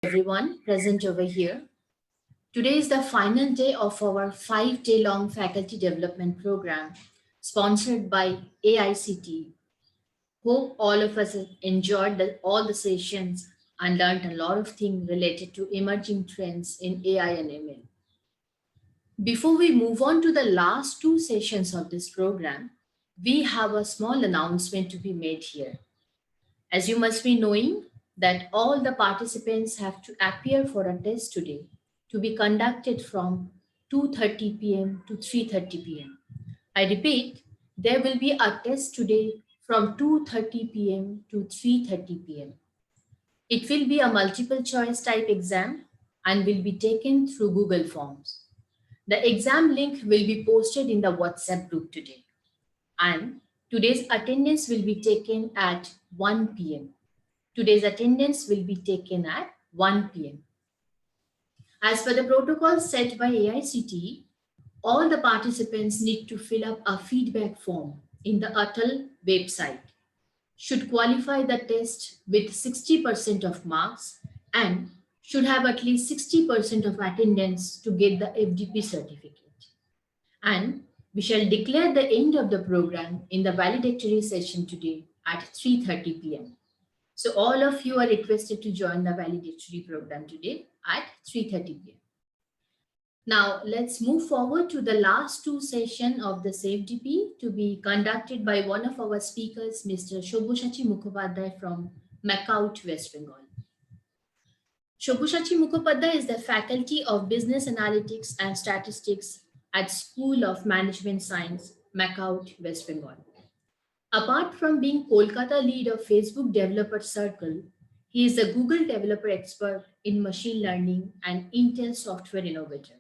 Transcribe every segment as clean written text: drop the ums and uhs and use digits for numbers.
Everyone present over here. Today is the final day of our 5-day long faculty development program sponsored by AICT. Hope all of us enjoyed all the sessions and learned a lot of things related to emerging trends in AI and ML. Before we move on to the last two sessions of this program, we have a small announcement to be made here. As you must be knowing that all the participants have to appear for a test today to be conducted from 2:30 p.m. to 3:30 p.m. I repeat, there will be a test today from 2:30 p.m. to 3:30 p.m. It will be a multiple choice type exam and will be taken through Google Forms. The exam link will be posted in the WhatsApp group today. And today's attendance will be taken at 1 p.m. Today's attendance will be taken at 1 p.m. As per the protocol set by AICTE, all the participants need to fill up a feedback form in the Atal website, should qualify the test with 60% of marks, and should have at least 60% of attendance to get the FDP certificate. And we shall declare the end of the program in the valedictory session today at 3:30 p.m. So all of you are requested to join the valedictory program today at 3:30 p.m. Now let's move forward to the last two sessions of the SafeDP to be conducted by one of our speakers, Mr. Shobhushachi Mukhopadhyay from Macaut, West Bengal. Shobhushachi Mukhopadhyay is the Faculty of Business Analytics and Statistics at School of Management Science, Macaut, West Bengal. Apart from being Kolkata lead of Facebook Developer Circle, he is a Google developer expert in machine learning and Intel software innovator.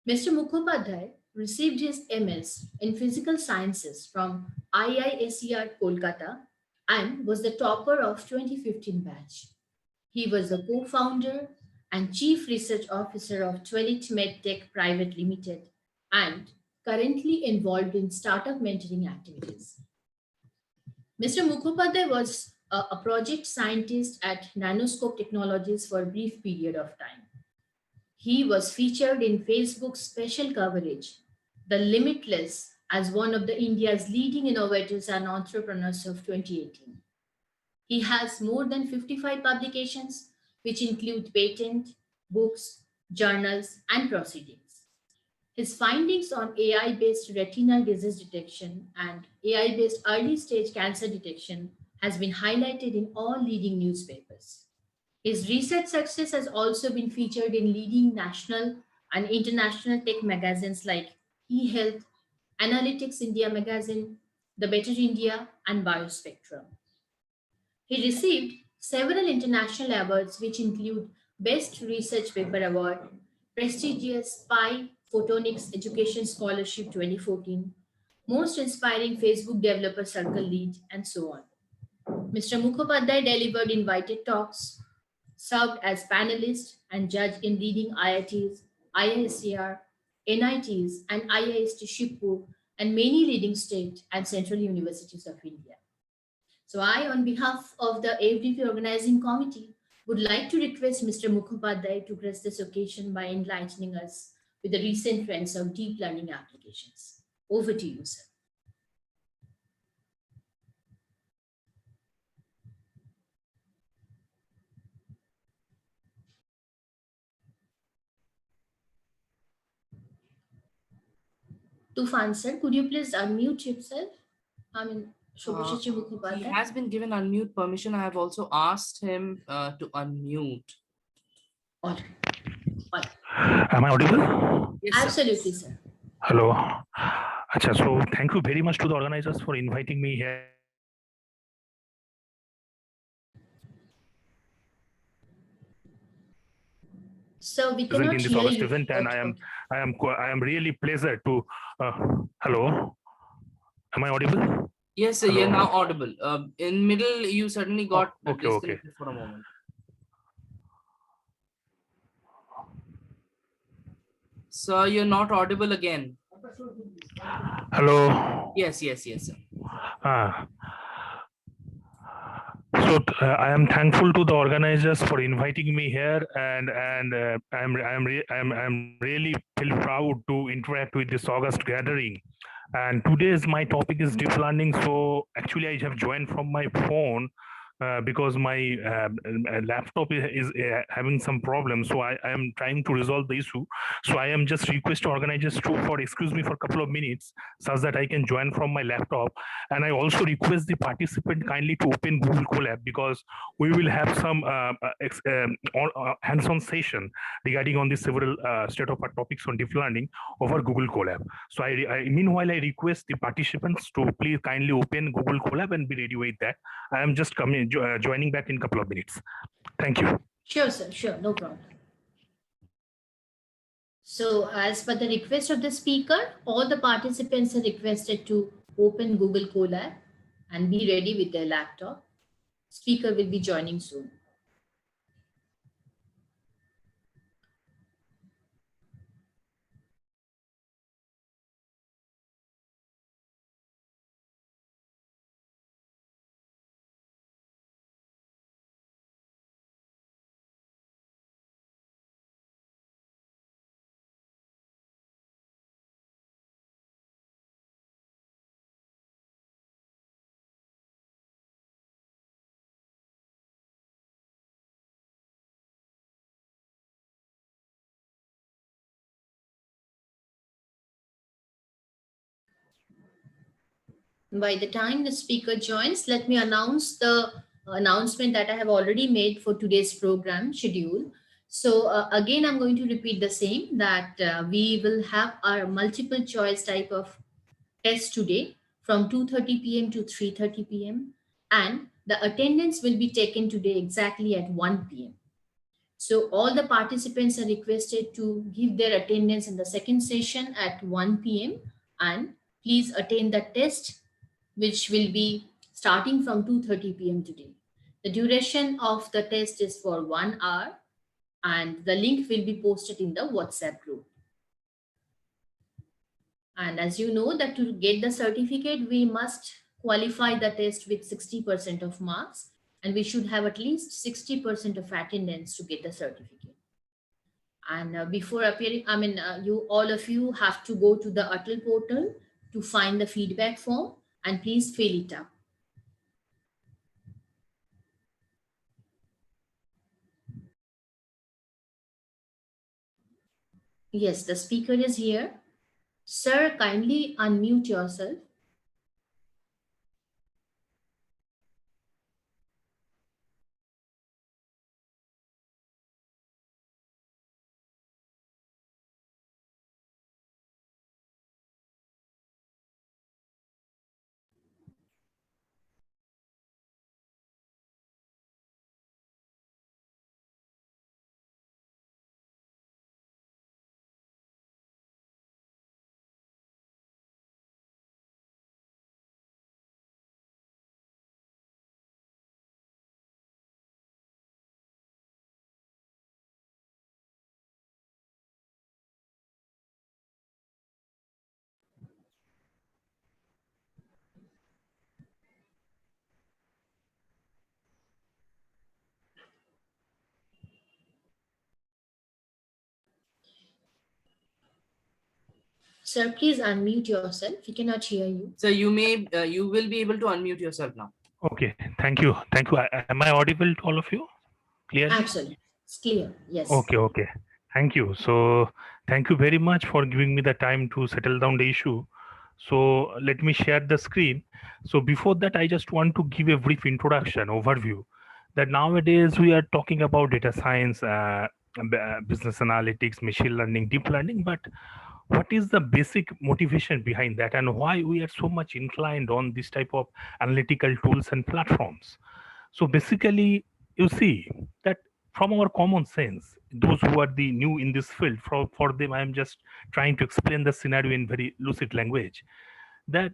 Mr. Mukhopadhyay received his MS in Physical Sciences from IISER Kolkata and was the topper of 2015 batch. He was the co-founder and chief research officer of Twelit MedTech Private Limited and currently involved in startup mentoring activities. Mr. Mukhopadhyay was a project scientist at Nanoscope Technologies for a brief period of time. He was featured in Facebook's special coverage, The Limitless, as one of the India's leading innovators and entrepreneurs of 2018. He has more than 55 publications, which include patent, books, journals, and proceedings. His findings on AI-based retinal disease detection and AI-based early-stage cancer detection has been highlighted in all leading newspapers. His research success has also been featured in leading national and international tech magazines like eHealth, Analytics India Magazine, The Better India, and Biospectrum. He received several international awards, which include Best Research Paper Award, prestigious Pi Photonics Education Scholarship 2014, Most Inspiring Facebook Developer Circle Lead, and so on. Mr. Mukhopadhyay delivered invited talks, served as panelist and judge in leading IITs, IISER, NITs, and IIST Shibpur, and many leading state and central universities of India. So I, on behalf of the AFDP organizing committee, would like to request Mr. Mukhopadhyay to grace this occasion by enlightening us with the recent trends of deep learning applications. Over to you, sir. Tufan sir, could you please unmute yourself? He has been given unmute permission. I have also asked him to unmute. All right. Am I audible? Yes, absolutely, sir. Hello. Achha, so thank you very much to the organizers for inviting me here. So we cannot in this hear August you. event, and I am really pleasure to. Hello. Am I audible? Yes, sir, you're now audible. In middle, you suddenly got disconnected for a moment. So you're not audible again. Hello. Yes, sir. So I am thankful to the organizers for inviting me here, and I'm really feel proud to interact with this August gathering. And today's my topic is deep learning. So actually, I have joined from my phone because my laptop is having some problems. So I am trying to resolve the issue. So I am just request organizers to for excuse me for a couple of minutes, such that I can join from my laptop. And I also request the participant kindly to open Google Colab, because we will have some hands-on session regarding on the several state-of-art topics on deep learning over Google Colab. So meanwhile, I request the participants to please kindly open Google Colab and be ready with that. I am just coming, joining back in a couple of minutes. Thank you. Sure, sir. Sure, no problem. So, as per the request of the speaker, all the participants are requested to open Google Colab and be ready with their laptop. Speaker will be joining soon. By the time the speaker joins, let me announce the announcement that I have already made for today's program schedule. So again, I'm going to repeat the same, that we will have our multiple choice type of test today from 2:30 p.m. to 3:30 p.m. and the attendance will be taken today exactly at 1 p.m. So all the participants are requested to give their attendance in the second session at 1 p.m. and please attend the test, which will be starting from 2:30 p.m. today. The duration of the test is for 1 hour and the link will be posted in the WhatsApp group. And as you know that to get the certificate, we must qualify the test with 60% of marks and we should have at least 60% of attendance to get the certificate. And before appearing, you all of you have to go to the Atal portal to find the feedback form and please fill it up. Yes, the speaker is here. Sir, kindly unmute yourself. Sir, please unmute yourself. We cannot hear you. So you will be able to unmute yourself now. Okay, thank you. Thank you. Am I audible to all of you clearly? Absolutely. It's clear. Yes. Okay. Thank you. So thank you very much for giving me the time to settle down the issue. So let me share the screen. So before that, I just want to give a brief introduction overview that nowadays we are talking about data science, business analytics, machine learning, deep learning, but what is the basic motivation behind that and why we are so much inclined on this type of analytical tools and platforms? So basically, you see that from our common sense, those who are the new in this field, for them, I am just trying to explain the scenario in very lucid language. That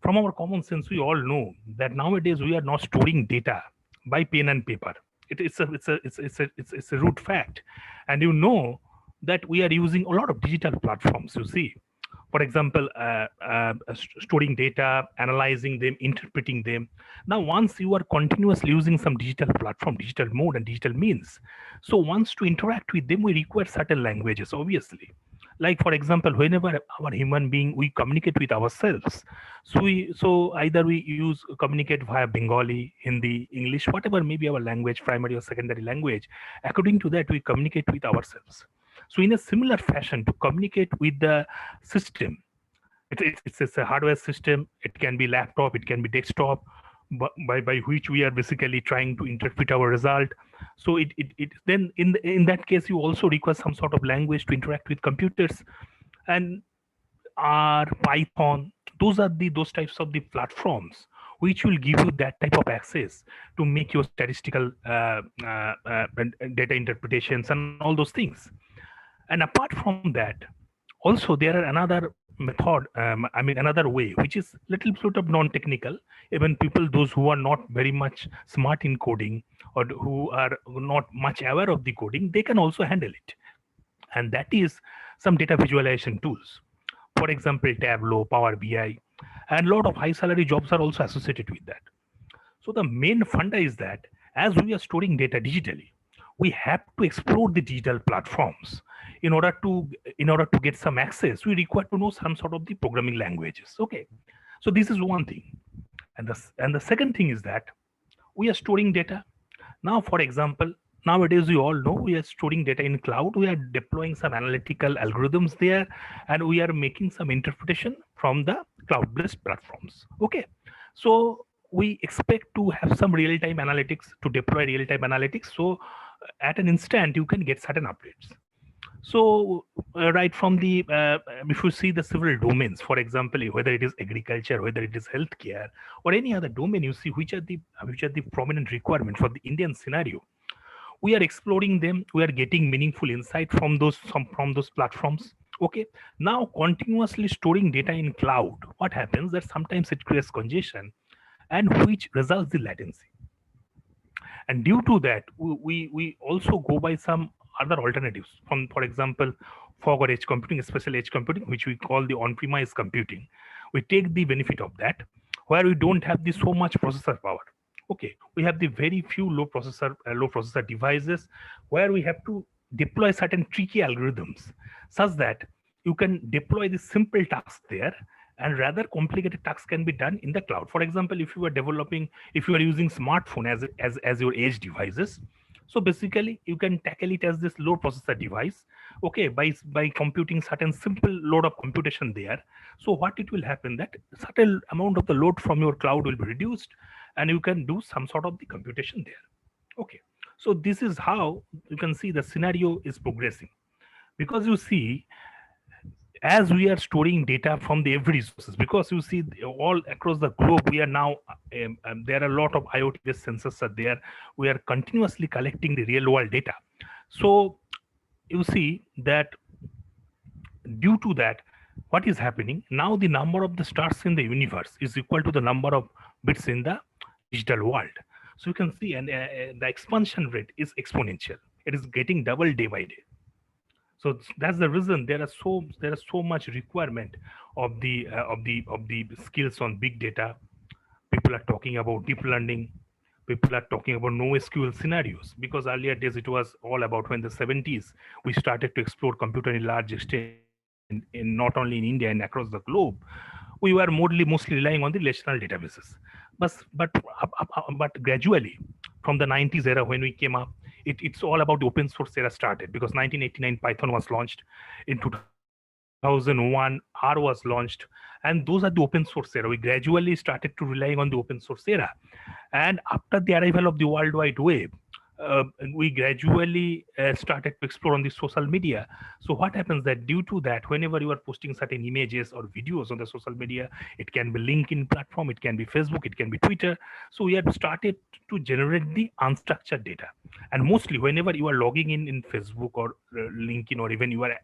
from our common sense, we all know that nowadays we are not storing data by pen and paper. It's a root fact, and you know that we are using a lot of digital platforms. You see, For example, storing data, analyzing them, interpreting them. Now, once you are continuously using some digital platform, digital mode, and digital means, so once to interact with them, we require certain languages, obviously. Like for example, whenever our human being we communicate with ourselves, so either we use communicate via Bengali, Hindi, English, whatever may be our language, primary or secondary language. According to that, we communicate with ourselves. So in a similar fashion, to communicate with the system, it's a hardware system. It can be laptop, it can be desktop, by which we are basically trying to interpret our result. So it then in that case you also require some sort of language to interact with computers, and R, Python. Those types of the platforms which will give you that type of access to make your statistical data interpretations and all those things. And apart from that, also there are another method, another way, which is little sort of non-technical. Even people, those who are not very much smart in coding or who are not much aware of the coding, they can also handle it. And that is some data visualization tools. For example, Tableau, Power BI, and a lot of high salary jobs are also associated with that. So the main funda is that as we are storing data digitally, we have to explore the digital platforms. In order to get some access, we require to know some sort of the programming languages. Okay, so this is one thing, and the second thing is that we are storing data. Now, for example, nowadays you all know we are storing data in cloud. We are deploying some analytical algorithms there, and we are making some interpretation from the cloud-based platforms. Okay, so we expect to have some real-time analytics, to deploy real-time analytics. So at an instant, you can get certain updates. So right from the if you see the several domains, for example, whether it is agriculture, whether it is healthcare, or any other domain, you see which are the prominent requirements for the Indian scenario. We are exploring them. We are getting meaningful insight from those platforms. Okay. Now continuously storing data in cloud, what happens that sometimes it creates congestion, and which results the latency. And due to that, we also go by some other alternatives, from for example fog or edge computing, especially edge computing, which we call the on-premise computing. We take the benefit of that, where we don't have the so much processor power. Okay, we have the very few low processor devices, where we have to deploy certain tricky algorithms, such that you can deploy the simple tasks there, and rather complicated tasks can be done in the cloud. For example, if you are using smartphone as your edge devices, so basically you can tackle it as this low processor device. Okay, by computing certain simple load of computation there. So what it will happen, that certain amount of the load from your cloud will be reduced, and you can do some sort of the computation there. Okay, so this is how you can see the scenario is progressing, because you see, as we are storing data from the every resources, because you see all across the globe, we are now there are a lot of IoT based sensors are there. We are continuously collecting the real world data. So you see that due to that, what is happening now, the number of the stars in the universe is equal to the number of bits in the digital world. So you can see, and the expansion rate is exponential. It is getting double day by day. So that's the reason there is so much requirement of the skills on big data. People are talking about deep learning. People are talking about NoSQL scenarios, because earlier days it was all about, when the 70s we started to explore computer in large extent, in not only in India and across the globe. We were mostly relying on the relational databases. But gradually, from the 90s era when we came up, it's all about the open source era started, because 1989 Python was launched, in 2001 R was launched, and those are the open source era. We gradually started to relying on the open source era, and after the arrival of the World Wide Web, we gradually started to explore on the social media. So what happens that due to that, whenever you are posting certain images or videos on the social media, it can be LinkedIn platform, it can be Facebook, it can be Twitter. So we have started to generate the unstructured data, and mostly whenever you are logging in Facebook or LinkedIn, or even you are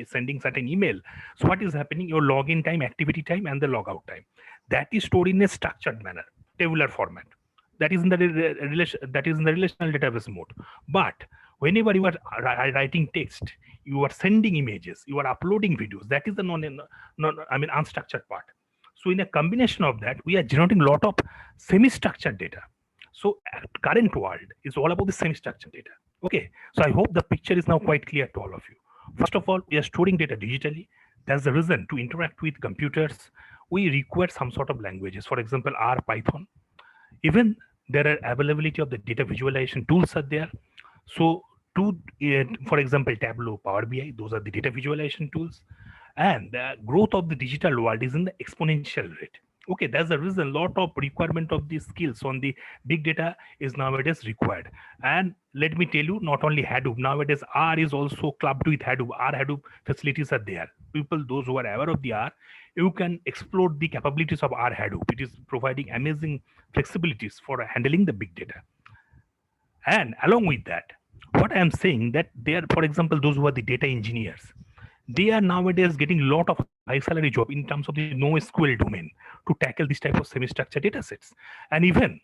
sending certain email, so what is happening, your login time, activity time, and the logout time, that is stored in a structured manner, tabular format. That is in the relational database mode. But whenever you are writing text, you are sending images, you are uploading videos. That is the unstructured part. So in a combination of that, we are generating a lot of semi-structured data. So current world is all about the semi-structured data. Okay, so I hope the picture is now quite clear to all of you. First of all, we are storing data digitally. That's the reason to interact with computers. We require some sort of languages, for example, R, Python. Even there are availability of the data visualization tools are there. So for example, Tableau, Power BI, those are the data visualization tools. And the growth of the digital world is in the exponential rate. Okay, that's the reason a lot of requirement of these skills on the big data is nowadays required. And let me tell you, not only Hadoop, nowadays R is also clubbed with Hadoop. R Hadoop facilities are there. People, those who are aware of the R, you can explore the capabilities of R Hadoop. It is providing amazing flexibilities for handling the big data. And along with that, what I am saying that they are, for example, those who are the data engineers, they are nowadays getting a lot of high salary job in terms of the NoSQL domain to tackle this type of semi-structured data sets. And even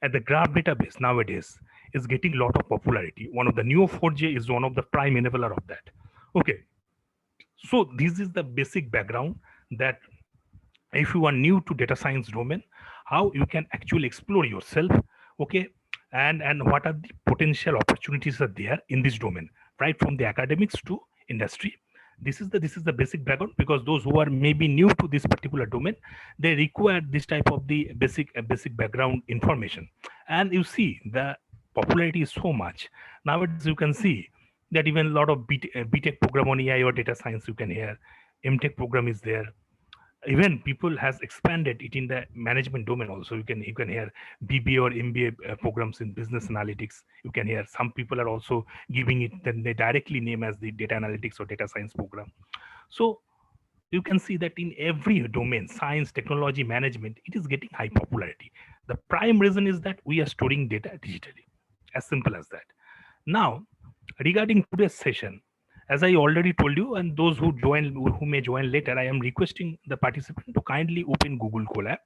at the graph database nowadays is getting a lot of popularity. One of the Neo4j is one of the prime enabler of that. Okay, so this is the basic background that if you are new to data science domain, how you can actually explore yourself. Okay, and what are the potential opportunities are there in this domain, right from the academics to industry. This is the basic background, because those who are maybe new to this particular domain, they require this type of the basic background information. And you see the popularity is so much nowadays. You can see that even a lot of BTech program on AI or data science you can hear. MTech program is there. Even people has expanded it in the management domain also. You can hear BBA or MBA programs in business analytics. You can hear some people are also giving it, then they directly name as the data analytics or data science program. So you can see that in every domain, science, technology, management, it is getting high popularity. The prime reason is that we are storing data digitally, as simple as that. Now, regarding today's session, as I already told you, and those who may join later, I am requesting the participant to kindly open Google Colab.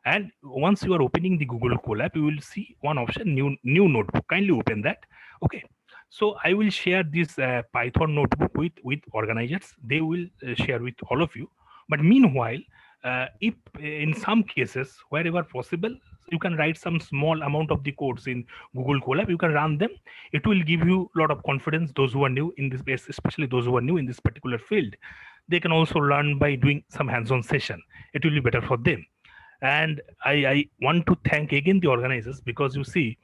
And once you are opening the Google Colab, you will see one option, new notebook. Kindly open that. Okay. So I will share this Python notebook with organizers. They will share with all of you. But meanwhile, if in some cases, wherever possible, you can write some small amount of the codes in Google Colab. You can run them. It will give you a lot of confidence. Those who are new in this space, especially those who are new in this particular field, they can also learn by doing some hands-on session. It will be better for them. And I want to thank again the organizers, because you see,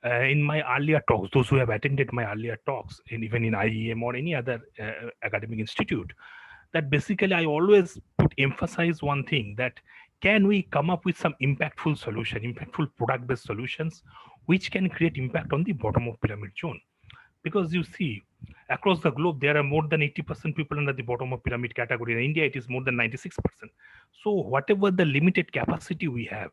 in my earlier talks, those who have attended my earlier talks, and even in IEM or any other academic institute, that basically I always put emphasize one thing, that can we come up with some impactful solution, impactful product-based solutions, which can create impact on the bottom of pyramid zone. Because you see, across the globe, there are more than 80% people under the bottom of pyramid category. In India, it is more than 96%. So whatever the limited capacity we have,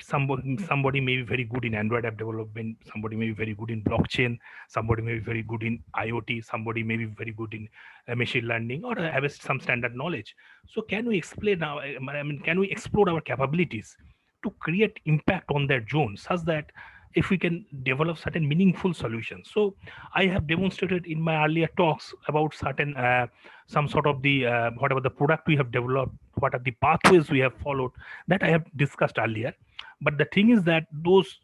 somebody may be very good in Android app development, somebody may be very good in blockchain, somebody may be very good in IoT, somebody may be very good in machine learning, or have some standard knowledge. So can we explain now? Can we explore our capabilities to create impact on that zone, such that if we can develop certain meaningful solutions? So I have demonstrated in my earlier talks about certain some sort of the whatever the product we have developed, what are the pathways we have followed, that I have discussed earlier. But the thing is that those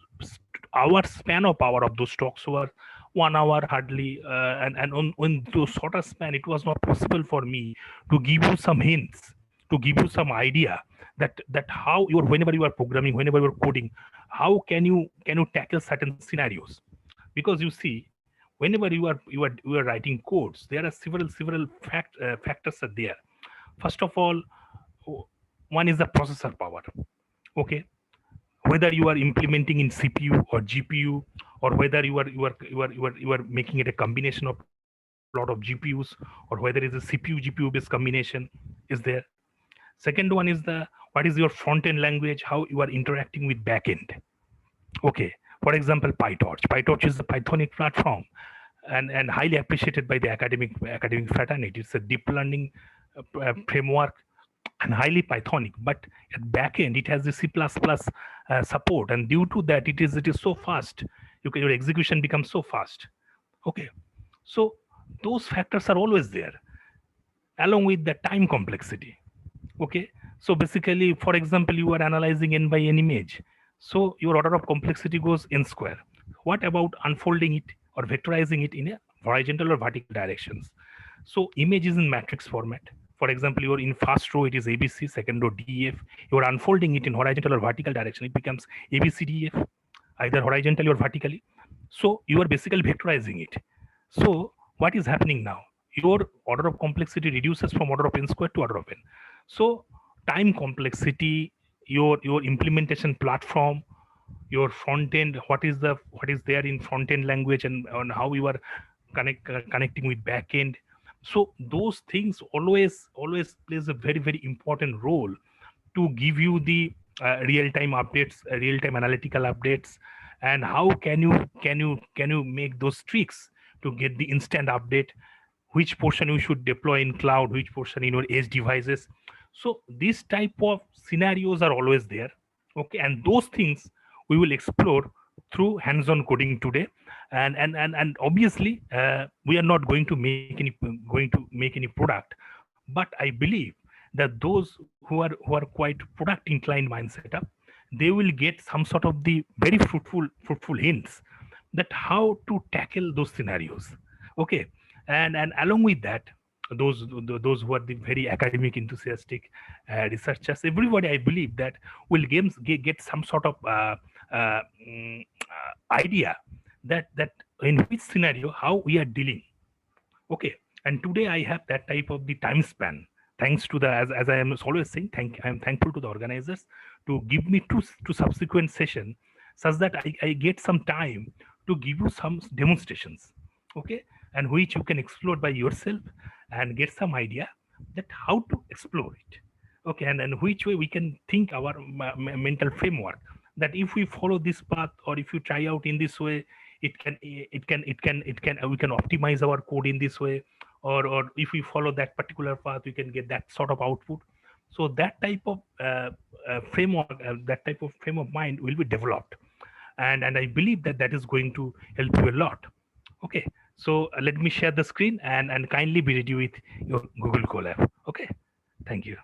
hour span of power of those talks were 1 hour hardly, and on those shorter span, it was not possible for me to give you some hints, to give you some idea that how you are, whenever you are programming, whenever you are coding, how can you tackle certain scenarios. Because you see, whenever you are writing codes, there are several factors are there. First of all, one is the processor power. Okay, whether you are implementing in CPU or GPU, or whether you are making it a combination of lot of GPUs, or whether it's a CPU GPU based combination is there. Second one is the what is your front end language, how you are interacting with backend. Okay, for example, PyTorch is a Pythonic platform, and highly appreciated by the academic fraternity. It's a deep learning framework and highly Pythonic, but at backend it has the C++ support, and due to that, it is so fast. Your execution becomes so fast. Okay, so those factors are always there, along with the time complexity. Okay, so basically, for example, you are analyzing n by n image, so your order of complexity goes n square. What about unfolding it or vectorizing it in a horizontal or vertical directions? So image is in matrix format. For example, you're in first row, it is ABC, second row DEF. You're unfolding it in horizontal or vertical direction, it becomes ABCDEF, either horizontally or vertically. So you are basically vectorizing it. So what is happening now? Your order of complexity reduces from order of n square to order of n. So time complexity, your implementation platform, your front end, what is there in front end language, and on how you are connecting with back end. So those things always plays a very important role to give you the real time updates, real time analytical updates, and how can you make those tricks to get the instant update, which portion you should deploy in cloud, which portion in your edge devices. So these type of scenarios are always there. Okay, and those things we will explore through hands-on coding today. And obviously we are not going to make any product, but I believe that those who are quite product inclined mindset up, they will get some sort of the very fruitful hints that how to tackle those scenarios. Okay, and along with that, those who are the very academic enthusiastic researchers, everybody, I believe that will get some sort of idea that in which scenario how we are dealing. Okay, and today I have that type of the time span, thanks to the, as I am always saying, I am thankful to the organizers to give me two subsequent session, such that I get some time to give you some demonstrations. Okay, and which you can explore by yourself and get some idea that how to explore it. Okay, and which way we can think our mental framework, that if we follow this path, or if you try out in this way, it can we can optimize our code in this way, or if we follow that particular path, we can get that sort of output. So that type of framework, that type of frame of mind will be developed, and I believe that that is going to help you a lot. Okay, so let me share the screen, and kindly be ready with your Google Colab. Okay, thank you.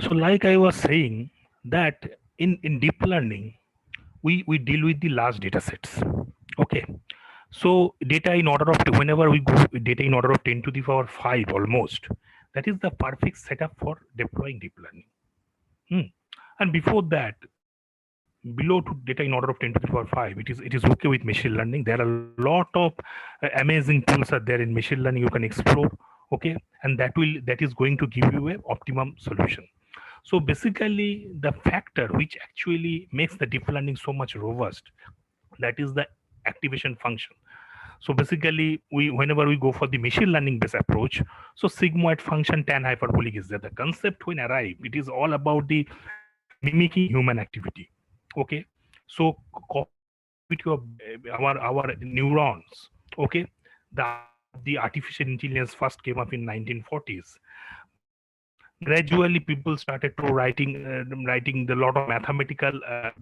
So like I was saying, that in deep learning, we deal with the large data sets. Okay, so data in order of, whenever we go with data in order of 10 to the power 5 almost, that is the perfect setup for deploying deep learning. And before that, below to data in order of 10 to the power 5, it is okay with machine learning. There are a lot of amazing tools are there in machine learning you can explore. Okay, and that is going to give you a optimum solution. So basically, the factor which actually makes the deep learning so much robust, that is the activation function. So basically, we whenever we go for the machine learning based approach, so sigmoid function tan hyperbolic is there. The concept when arrive, it is all about the mimicking human activity. Okay, so cognitive activity of our neurons. Okay, the artificial intelligence first came up in 1940s, but gradually people started to writing the lot of mathematical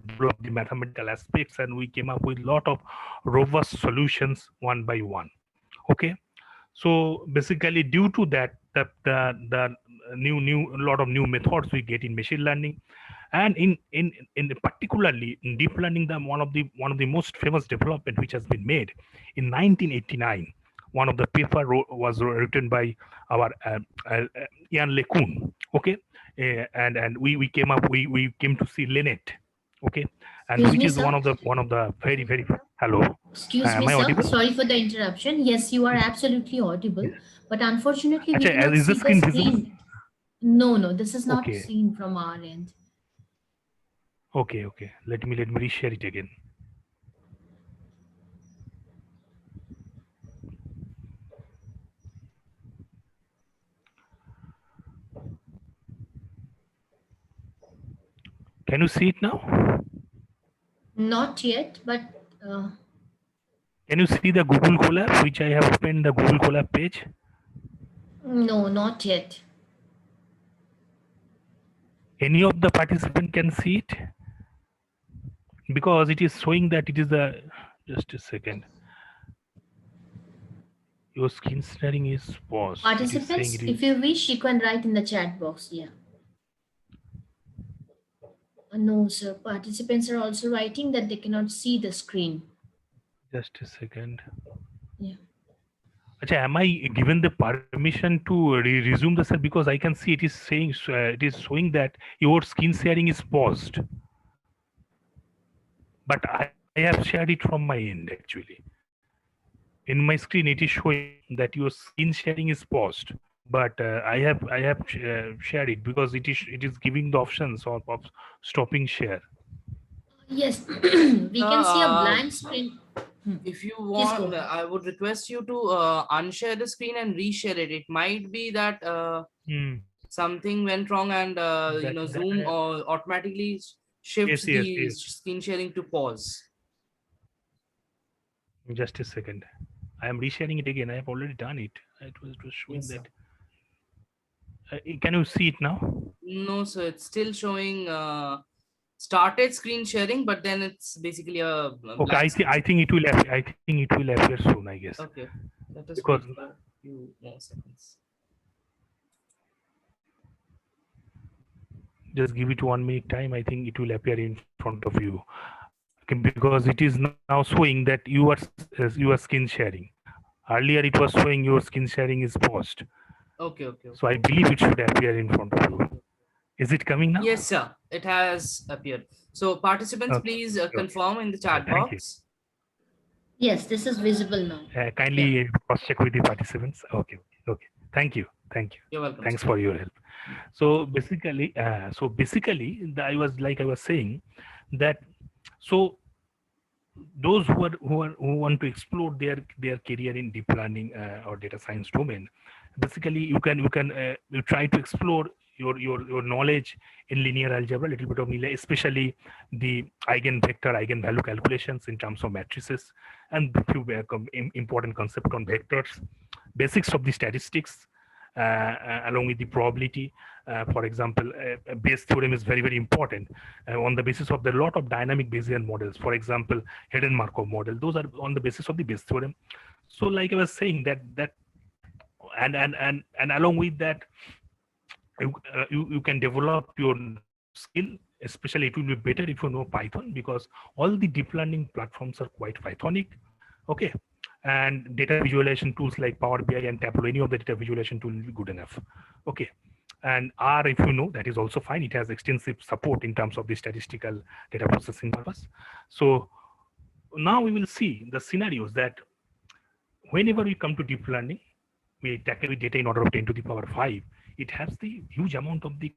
develop the mathematical aspects, and we came up with lot of robust solutions one by one. Okay, so basically due to that, the new lot of new methods we get in machine learning, and in particularly in deep learning, the one of the most famous development which has been made in 1989. One of the paper was written by our Ian LeCun. Okay, and we came up we came to see Linnet. Okay, and Excuse which me, is sir. one of the very hello. Excuse me, Am I sir. audible? Sorry for the interruption. Yes, you are absolutely audible, Yes. but unfortunately, we Acha, cannot is the see the screen visible? screen. No, no, this is not Okay, seen from our end. okay. Let me reshare it again. Can you see it now? Not yet, but Can you see the Google Colab, which I have opened the Google Colab page? no, not yet. Any of the participant can see it, because it is showing that it is the. Just a second. Your screen sharing is paused. It is saying Participants, it is. if you wish, you can write in the chat box. Yeah. No, sir. Participants are also writing that they cannot see the screen. Just a second. Yeah. Acha, am I given the permission to resume the set, because I can see it is saying it is showing that your screen sharing is paused, but I have shared it from my end actually. In my screen, it is showing that your screen sharing is paused, but I have shared it because it is giving the options of stopping share. Yes, we can see a Uh, blank screen. Hmm. if you Please go want, ahead. I would request you to unshare the screen and reshare it. It might be that Hmm. something went wrong, and That Zoom or automatically shifts the yes. screen sharing to pause. Just a second. I am resharing it again. I have already done it. It was showing Yes, that. sir. Can you see it now? No, so it's still showing started screen sharing, but then it's basically a Okay, blank screen. I think it will. I think it will appear soon, I guess, Okay, let us because wait for a few more seconds. just give it 1 minute time. I think it will appear in front of you. Okay, because it is now showing that you are screen sharing. Earlier, it was showing your screen sharing is paused. So I Okay. believe it should appear in front of you. Is it coming now? Yes, sir. It has appeared. So participants, Okay. please Okay. confirm in the chat Thank you. box. Yes, this is visible now. Yeah. Kindly cross check with the participants. Okay. Thank you. Thank you. You're welcome, sir. Thanks for your help. So basically, I was saying that, so those who want to explore their career in deep learning or data science domain, basically you try to explore your knowledge in linear algebra, a little bit of linear, especially the eigenvector eigenvalue calculations in terms of matrices, and a few important concept on vectors, basics of the statistics, along with the probability. For example, Bayes theorem is very important on the basis of the lot of dynamic Bayesian models. For example, hidden Markov model. Those are on the basis of the Bayes theorem. So, like I was saying, that and along with that, you can develop your skill. Especially, it will be better if you know Python, because all the deep learning platforms are quite Pythonic. Okay, and data visualization tools like Power BI and Tableau, any of the data visualization tool will be good enough. Okay, and R, if you know, that is also fine. It has extensive support in terms of the statistical data processing purpose. So now we will see the scenarios that whenever we come to deep learning, we tackle with data in order of 10 to the power 5. It has the huge amount of the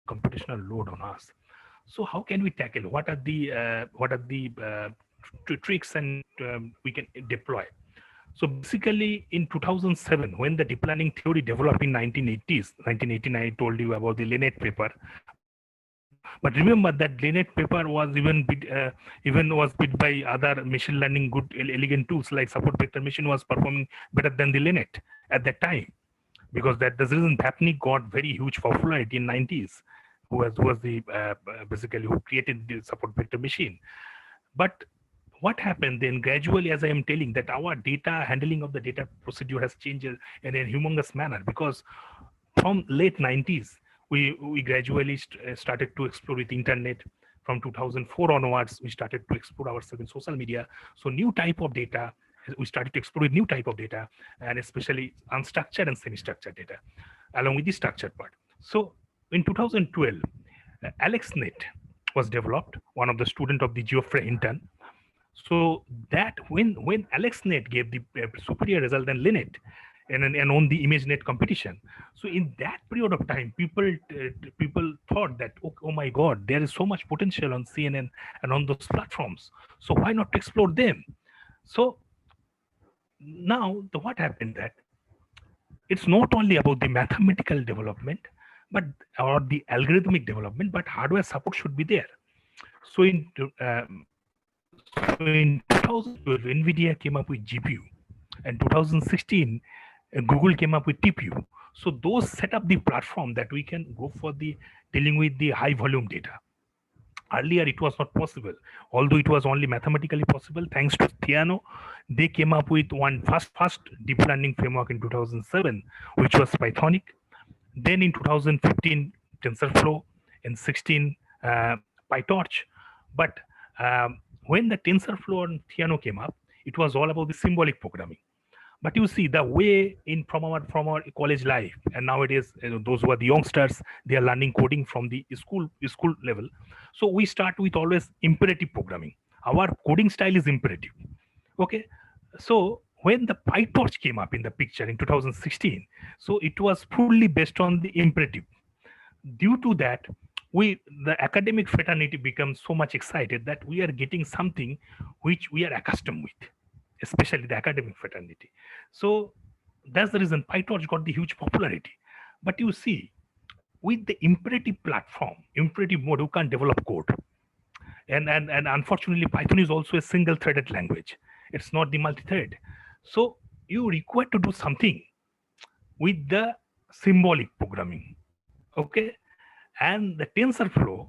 computational load on us. So how can we tackle? What are the tricks and we can deploy? So basically, in 2007, when the deep learning theory developed in 1980s, 1989, I told you about the Linnet paper. But remember that Linnet paper was even was bit by other machine learning good elegant tools like support vector machine was performing better than the Linnet at that time, because that the reason Bhapnik got very huge popularity in 90s, who was the basically who created the support vector machine. But what happened then gradually, as I am telling, that our data handling of the data procedure has changed in a humongous manner, because from late 90s we gradually started to explore with internet. From 2004 onwards we started to explore ourselves in social media. So new type of data, we started to explore with new type of data, and especially unstructured and semi-structured data along with the structured part. So in 2012 AlexNet was developed, one of the student of the Geoffrey Hinton. So that when AlexNet gave the superior result than Linnet and on the ImageNet competition. So in that period of time, people thought that, oh my God, there is so much potential on CNN and on those platforms. So why not explore them? So now what happened that it's not only about the mathematical development, but or the algorithmic development, but hardware support should be there. So in 2012, NVIDIA came up with GPU, and 2016, Google came up with TPU. So those set up the platform that we can go for the dealing with the high volume data. Earlier, it was not possible, although it was only mathematically possible. Thanks to Theano, they came up with one first deep learning framework in 2007, which was Pythonic. Then in 2015, TensorFlow, in 16, PyTorch. But when the TensorFlow and Theano came up, it was all about the symbolic programming. But you see the way in from our college life, and nowadays those who are the youngsters, they are learning coding from the school level. So we start with always imperative programming. Our coding style is imperative. Okay, so when the PyTorch came up in the picture in 2016, so it was fully based on the imperative. Due to that, the academic fraternity becomes so much excited that we are getting something which we are accustomed with, especially the academic fraternity. So that's the reason PyTorch got the huge popularity. But you see, with the imperative platform, imperative mode, you can't develop code. And unfortunately, Python is also a single-threaded language. It's not the multi-thread. So you require to do something with the symbolic programming. Okay, and the TensorFlow,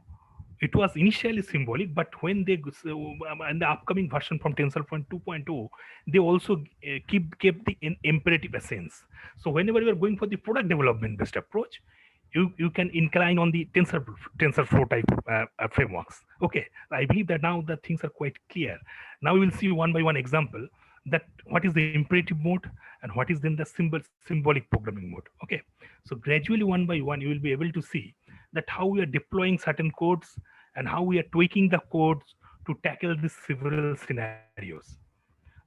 it was initially symbolic, but when they in the upcoming version from TensorFlow 2.0, they also kept the imperative essence. So whenever you are going for the product development based approach, you can incline on the TensorFlow type frameworks. Okay, I believe that now the things are quite clear. Now we will see one by one example that what is the imperative mode and what is then the symbolic programming mode. Okay, so gradually one by one you will be able to see that how we are deploying certain codes and how we are tweaking the codes to tackle these several scenarios.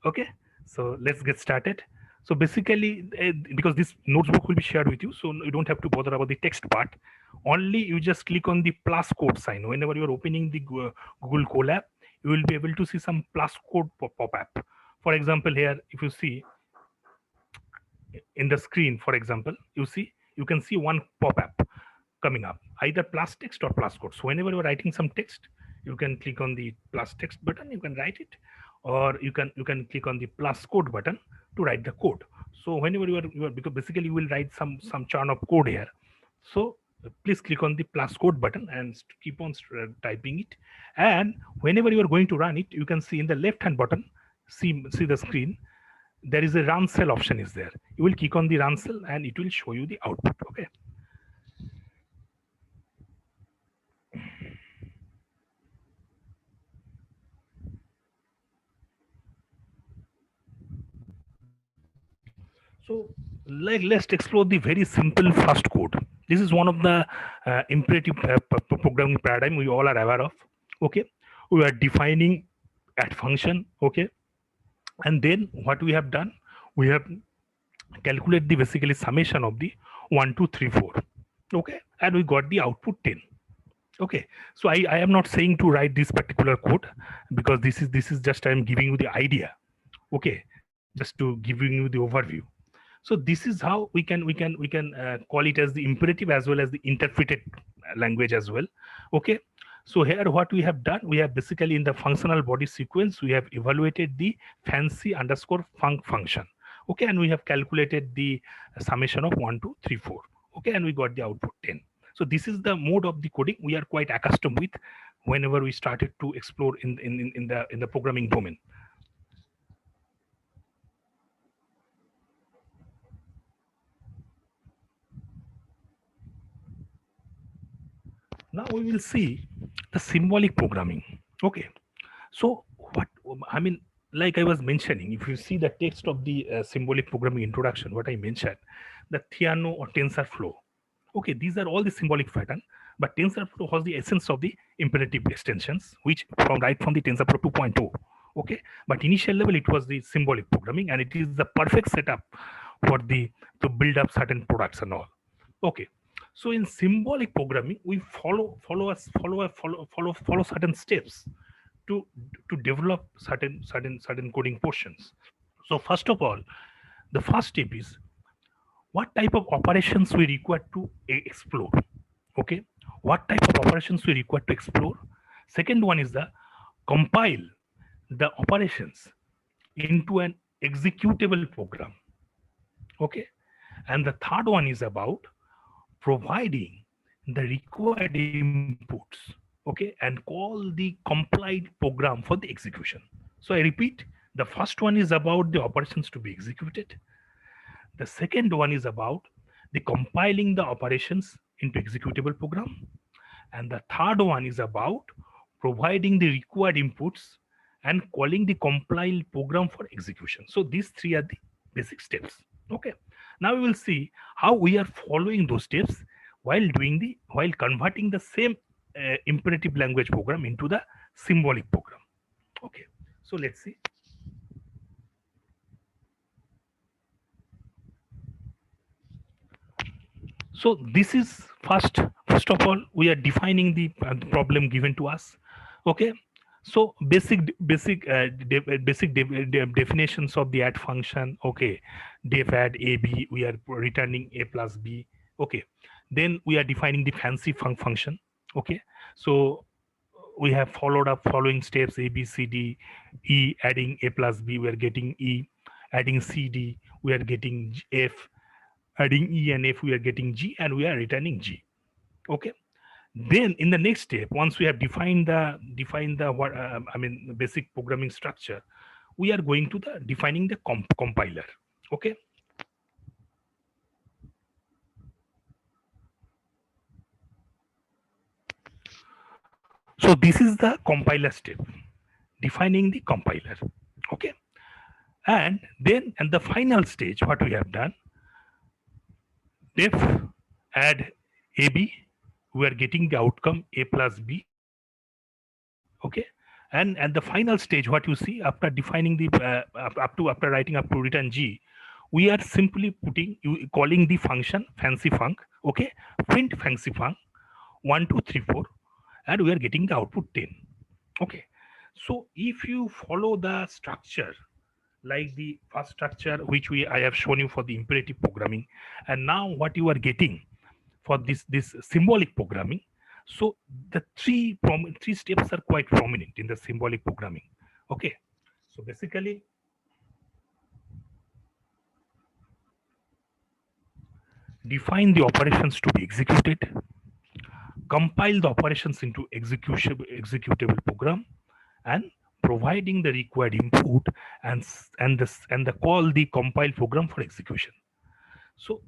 Okay, so let's get started. So basically, because this notebook will be shared with you, so you don't have to bother about the text part. Only you just click on the plus code sign. Whenever you're opening the Google Colab, you will be able to see some plus code pop-up. For example, here, if you see in the screen, for example, you can see one pop-up coming up, either plus text or plus code. So whenever you're writing some text, you can click on the plus text button, you can write it, or you can click on the plus code button to write the code. So whenever you are because basically you will write some churn of code here. So please click on the plus code button and keep on typing it. And whenever you are going to run it, you can see in the left hand button, see the screen, there is a run cell option is there. You will click on the run cell and it will show you the output. Okay. So let's explore the very simple first code. This is one of the imperative programming paradigm we all are aware of. Okay, we are defining at function. Okay, and then what we have done, we have calculated the basically summation of the 1, 2, 3, 4. Okay, and we got the output 10. Okay, so I am not saying to write this particular code, because this is just I'm giving you the idea. Okay, just to giving you the overview. So this is how we can call it as the imperative as well as the interpreted language as well. Okay, so here what we have done, we have basically in the functional body sequence we have evaluated the fancy underscore function. Okay, and we have calculated the summation of 1 2 3 4. Okay, and we got the output 10. So this is the mode of the coding we are quite accustomed with whenever we started to explore in the programming domain. Now we will see the symbolic programming. Okay, so what I mean, like I was mentioning, if you see the text of the symbolic programming introduction, what I mentioned, the Theano or TensorFlow. Okay, these are all the symbolic pattern, but TensorFlow has the essence of the imperative extensions, which from right from the TensorFlow 2.0. Okay, but initial level it was the symbolic programming, and it is the perfect setup for the to build up certain products and all. Okay, so in symbolic programming we follow certain steps to develop certain coding portions. So first of all, the first step is what type of operations we require to explore. Okay, what type of operations we require to explore. Second one is the compile the operations into an executable program. Okay, and the third one is about providing the required inputs, okay, and call the complied program for the execution. So I repeat, the first one is about the operations to be executed. The second one is about the compiling the operations into executable program. And the third one is about providing the required inputs and calling the compiled program for execution. So these three are the basic steps. Okay. Now we will see how we are following those steps while converting the same imperative language program into the symbolic program. Okay. So let's see. So this is first of all we are defining the problem given to us. Okay, so basic definitions of the add function. Okay, def add a b, we are returning a plus b. Okay, then we are defining the fancy function. Okay, so we have followed up following steps a b c d e, adding a plus b we are getting e, adding c d we are getting f, adding E and F, we are getting G, and we are returning G. Okay. Then in the next step, once we have defined the what the basic programming structure, we are going to the defining the compiler. Okay. So this is the compiler step, defining the compiler. Okay. And then and the final stage, what we have done, def add AB, we are getting the outcome A plus B. Okay, and at the final stage what you see after defining the after writing up to return G, we are simply calling the function fancy func. Okay, print fancy func 1 2 3 4, and we are getting the output 10. Okay, so if you follow the structure like the first structure which I have shown you for the imperative programming, and now what you are getting for this symbolic programming. So the three steps are quite prominent in the symbolic programming. Okay, so basically define the operations to be executed, compile the operations into executable program, and providing the required input and the call the compile program for execution. So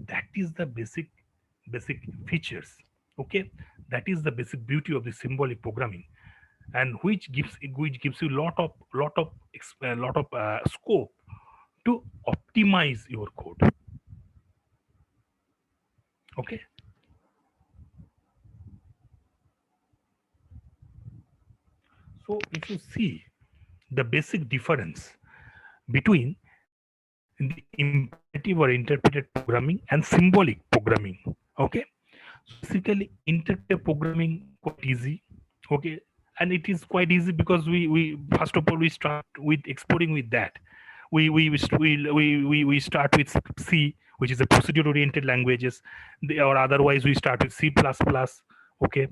that is the basic features. Okay, that is the basic beauty of the symbolic programming, and which gives you lot of scope to optimize your code. Okay, so if you see the basic difference between the imperative or interpreted programming and symbolic programming. Okay, So basically, interpretive programming quite easy, okay, and it is quite easy because we first of all we start with exploring with that. We start with C, which is a procedure oriented languages, or otherwise we start with C plus plus, okay,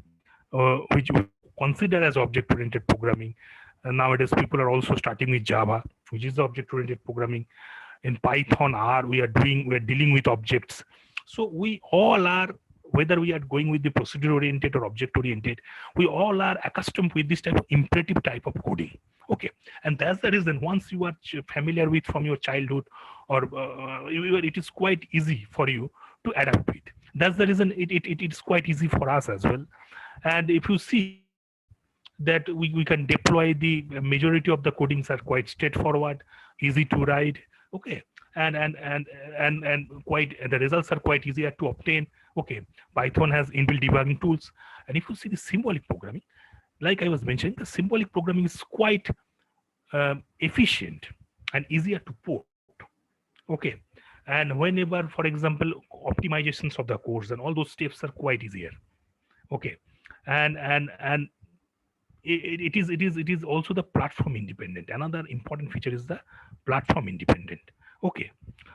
which we consider as object oriented programming. And nowadays, people are also starting with Java, which is object oriented programming. In Python, R, we are dealing with objects. So we all are, whether we are going with the procedure oriented or object oriented, we all are accustomed with this type of imperative type of coding. Okay, and that's the reason once you are familiar with from your childhood, or it is quite easy for you to adapt to it. That's the reason it is quite easy for us as well. And if you see that we can deploy, the majority of the codings are quite straightforward, easy to write, okay, and quite, the results are quite easier to obtain. Okay, Python has inbuilt debugging tools. And if you see the symbolic programming, like I was mentioning, the symbolic programming is quite efficient and easier to port. Okay, and whenever, for example, optimizations of the course and all those steps are quite easier. Okay, and it is also the platform independent. Another important feature is the platform independent. Okay,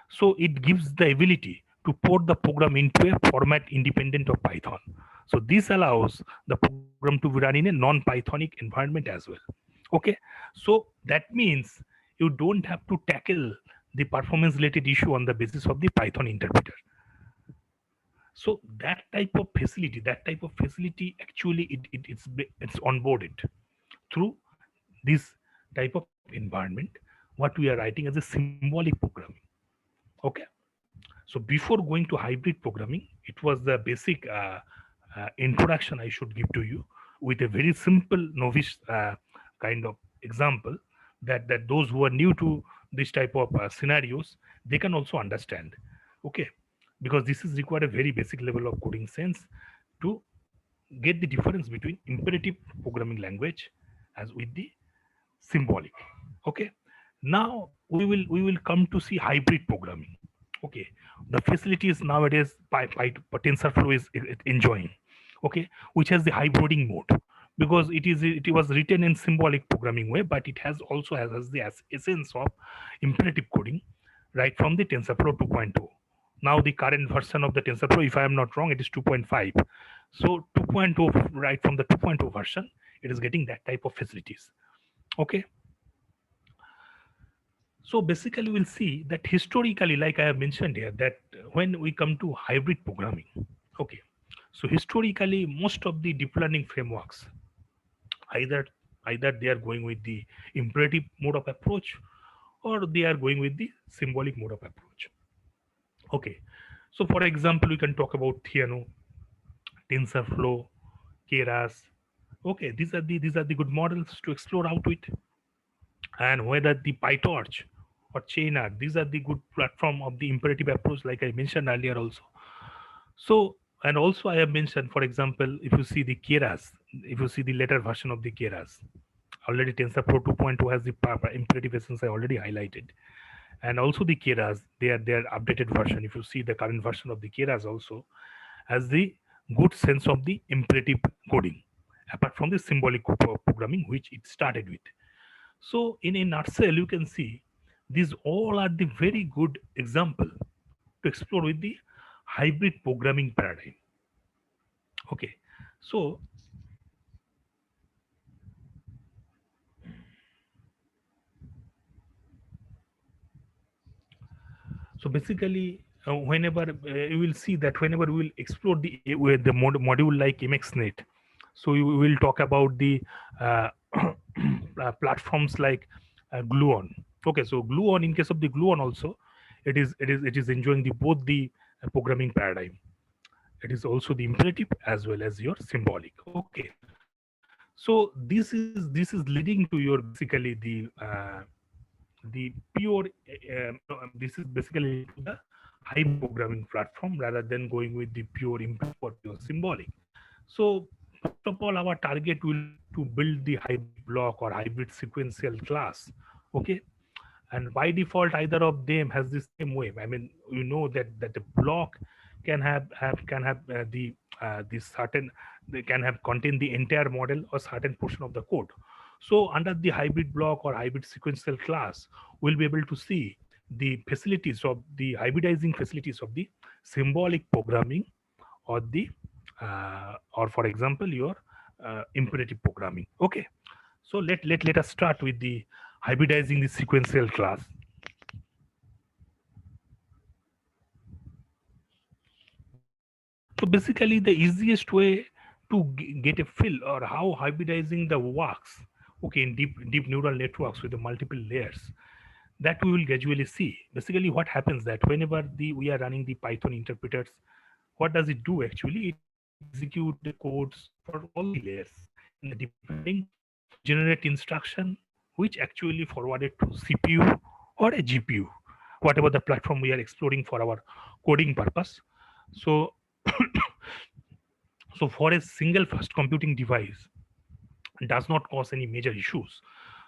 so it gives the ability to port the program into a format independent of Python. So this allows the program to be run in a non-Pythonic environment as well. Okay, so that means you don't have to tackle the performance related issue on the basis of the Python interpreter. So that type of facility actually it's onboarded through this type of environment, what we are writing as a symbolic programming. Okay, so before going to hybrid programming, it was the basic introduction I should give to you with a very simple novice kind of example, that those who are new to this type of scenarios, they can also understand. Okay, because this is required a very basic level of coding sense to get the difference between imperative programming language as with the symbolic. Okay, now we will come to see hybrid programming. Okay, the facilities nowadays by TensorFlow is enjoying, okay, which has the hybriding mode, because it was written in symbolic programming way, but it has the essence of imperative coding right from the TensorFlow 2.0. Now the current version of the TensorFlow, if I am not wrong, it is 2.5. So 2.0, right from the 2.0 version, it is getting that type of facilities. Okay, so basically we'll see that historically, like I have mentioned here, that when we come to hybrid programming, okay, so historically most of the deep learning frameworks, either either they are going with the imperative mode of approach, or they are going with the symbolic mode of approach. Okay, so for example, we can talk about Theano, TensorFlow, Keras. Okay, these are the good models to explore out with. And whether the PyTorch or Chainer, these are the good platform of the imperative approach, like I mentioned earlier also. So, and also I have mentioned, for example, if you see the Keras, if you see the later version of the Keras, already TensorFlow 2.2 has the imperative essence I already highlighted. And also the Keras, their updated version, if you see the current version of the Keras also, has the good sense of the imperative coding, apart from the symbolic programming which it started with. So in a nutshell, you can see these all are the very good example to explore with the hybrid programming paradigm. Okay, so basically, whenever you will see that whenever we will explore the module like MXNet, so we will talk about the uh, platforms like Gluon. Okay, so Gluon, in case of the Gluon also, it is enjoying the both the programming paradigm. It is also the imperative as well as your symbolic. Okay, so this is leading to your basically the pure this is basically leading to the hybrid programming platform rather than going with the pure imperative or pure symbolic. So first of all, our target will be to build the hybrid block or hybrid sequential class. Okay, and by default either of them has the same way. I mean, you know that the block the certain, they can have contain the entire model or certain portion of the code. So under the hybrid block or hybrid sequential class, we'll be able to see the facilities of the hybridizing facilities of the symbolic programming or the or for example your imperative programming. Okay, so let us start with the hybridizing the sequential class. So basically, the easiest way to get a feel or how hybridizing the works, okay, in deep neural networks with the multiple layers, that we will gradually see. Basically, what happens that whenever we are running the Python interpreters, what does it do actually? It execute the codes for all the layers in the deep learning to generate instruction which actually forwarded to CPU or a GPU, whatever the platform we are exploring for our coding purpose. So so for a single fast computing device does not cause any major issues.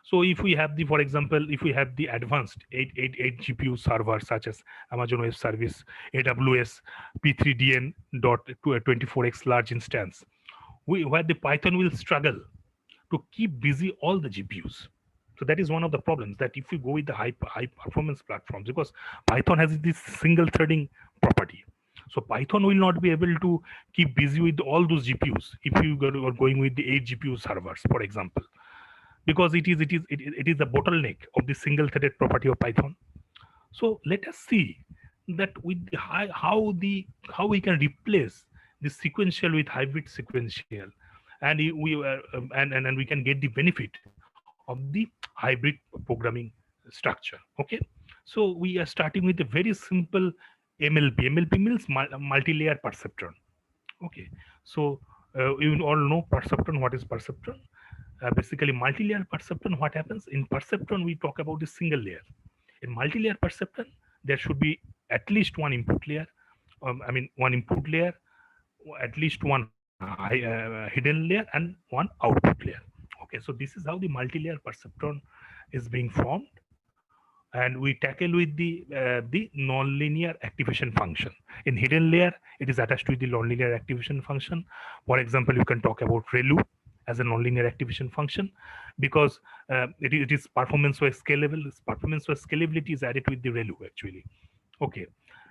So if we have the, for example, if we have the advanced 8 GPU servers such as Amazon Web Service, AWS, P3DN dot to a 24x large instance, where the Python will struggle to keep busy all the GPUs. So that is one of the problems, that if you go with the high performance platforms, because Python has this single threading property. So Python will not be able to keep busy with all those GPUs if you are going with the 8 GPU servers, for example, because it is the bottleneck of the single threaded property of Python. So let us see that with the how we can replace the sequential with hybrid sequential, and and we can get the benefit of the hybrid programming structure. Okay, so we are starting with a very simple MLP. MLP means multi-layer perceptron. Okay, so you all know perceptron. What is perceptron? Basically, multi-layer perceptron. What happens in perceptron? We talk about the single layer. In multi-layer perceptron, there should be at least one input layer. One input layer, at least one hidden layer, and one output layer. Okay, so this is how the multi-layer perceptron is being formed, and we tackle with the nonlinear activation function. In hidden layer, it is attached with the nonlinear activation function. For example, you can talk about ReLU as a nonlinear activation function, because it is performance wise scalable. This performance wise scalability is added with the ReLU actually. Okay,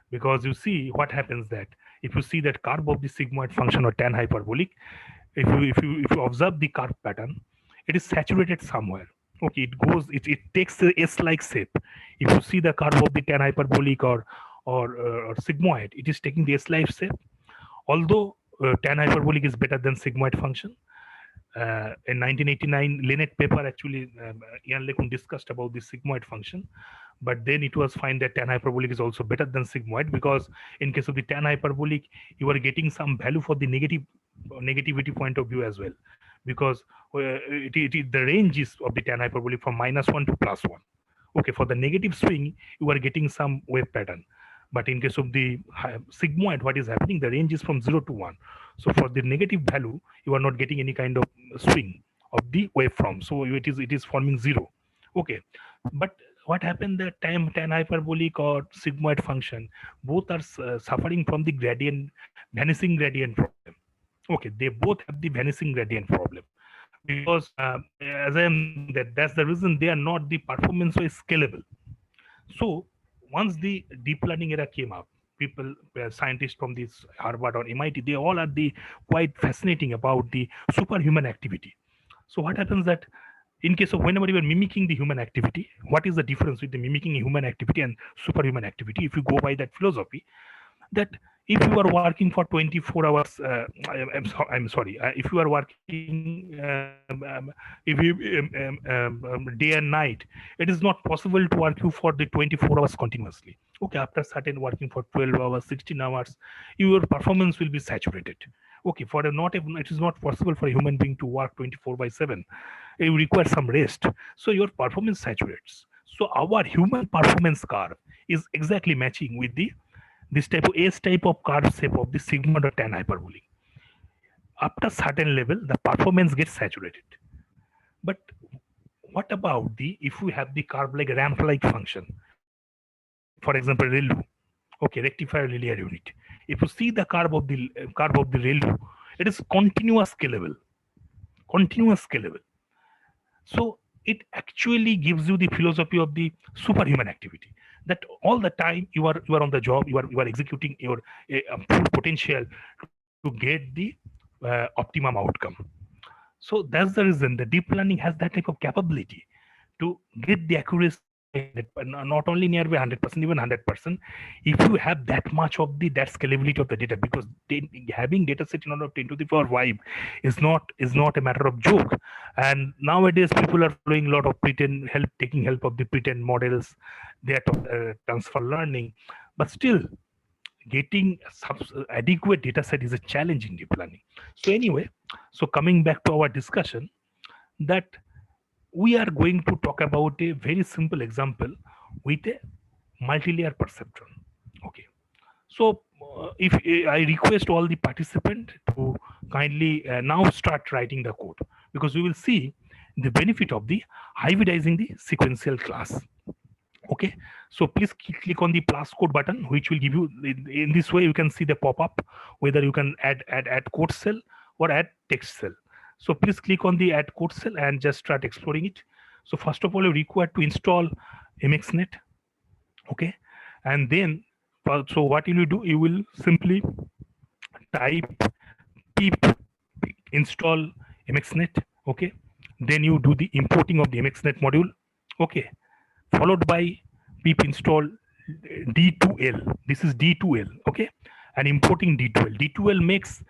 because you see what happens that if you see that curve of the sigmoid function or tan hyperbolic, if you observe the curve pattern, it is saturated somewhere. Okay, it takes a S-like shape. If you see the curve of the tan hyperbolic or sigmoid, it is taking the S-like shape. Although tan hyperbolic is better than sigmoid function. In 1989, Linnet paper actually, Ian Lekun discussed about the sigmoid function, but then it was found that tan hyperbolic is also better than sigmoid, because in case of the tan hyperbolic, you are getting some value for the negativity point of view as well, because the range is of the tan hyperbolic from -1 to +1. Okay, for the negative swing, you are getting some wave pattern. But in case of the sigmoid, what is happening? The range is from 0 to 1. So for the negative value, you are not getting any kind of swing of the waveform. So it is forming 0. Okay, but what happened that time tan hyperbolic or sigmoid function, both are suffering from the vanishing gradient problem. Okay, they both have the vanishing gradient problem, because as I am saying, that's the reason they are not the performance wise scalable. So once the deep learning era came up, people, scientists from this Harvard or MIT, they all are the quite fascinating about the superhuman activity. So what happens that in case of whenever you are mimicking the human activity, what is the difference with the mimicking human activity and superhuman activity? If you go by that philosophy, that if you are working for 24 hours, I'm sorry, if you are working, if you day and night, it is not possible to work you for the 24 hours continuously. Okay, after certain working for 12 hours, 16 hours, your performance will be saturated. Okay, for a not it is not possible for a human being to work 24/7. You require some rest, so your performance saturates. So our human performance curve is exactly matching with the this type of S type of curve shape of the sigmoid or tan hyperbolic. After certain level, the performance gets saturated. But what about the if we have the curve like ramp like function, like for example ReLU, okay, rectifier linear unit. if you see the curve of the ReLU, it is continuous scalable, continuous scalable. So it actually gives you the philosophy of the superhuman activity, that all the time you are on the job, you are executing your full potential to get the optimum outcome. So that's the reason the deep learning has that type of capability to get the accuracy nearby 100%, not only nearby 100%, even 100%. If you have that much of the that scalability of the data, because having data set in order of 10 to the power 5 is not a matter of joke. And nowadays people are following a lot of taking help of the pretend models, that transfer learning, but still getting adequate data set is a challenge in deep learning. So anyway, so coming back to our discussion, that we are going to talk about a very simple example with a multi-layer perceptron. Okay, so if I request all the participants to kindly now start writing the code, because we will see the benefit of the hybridizing the sequential class. Okay, so please click on the plus code button, which will give you, in this way you can see the pop-up whether you can add code cell or add text cell. So please click on the add code cell and just start exploring it. So first of all, you're required to install mxnet. Okay, and then so what will you do, you will simply type pip install mxnet. Okay, then you do the importing of the mxnet module. Okay, followed by pip install d2l. This is d2l. Okay, and importing d2l. D2l makes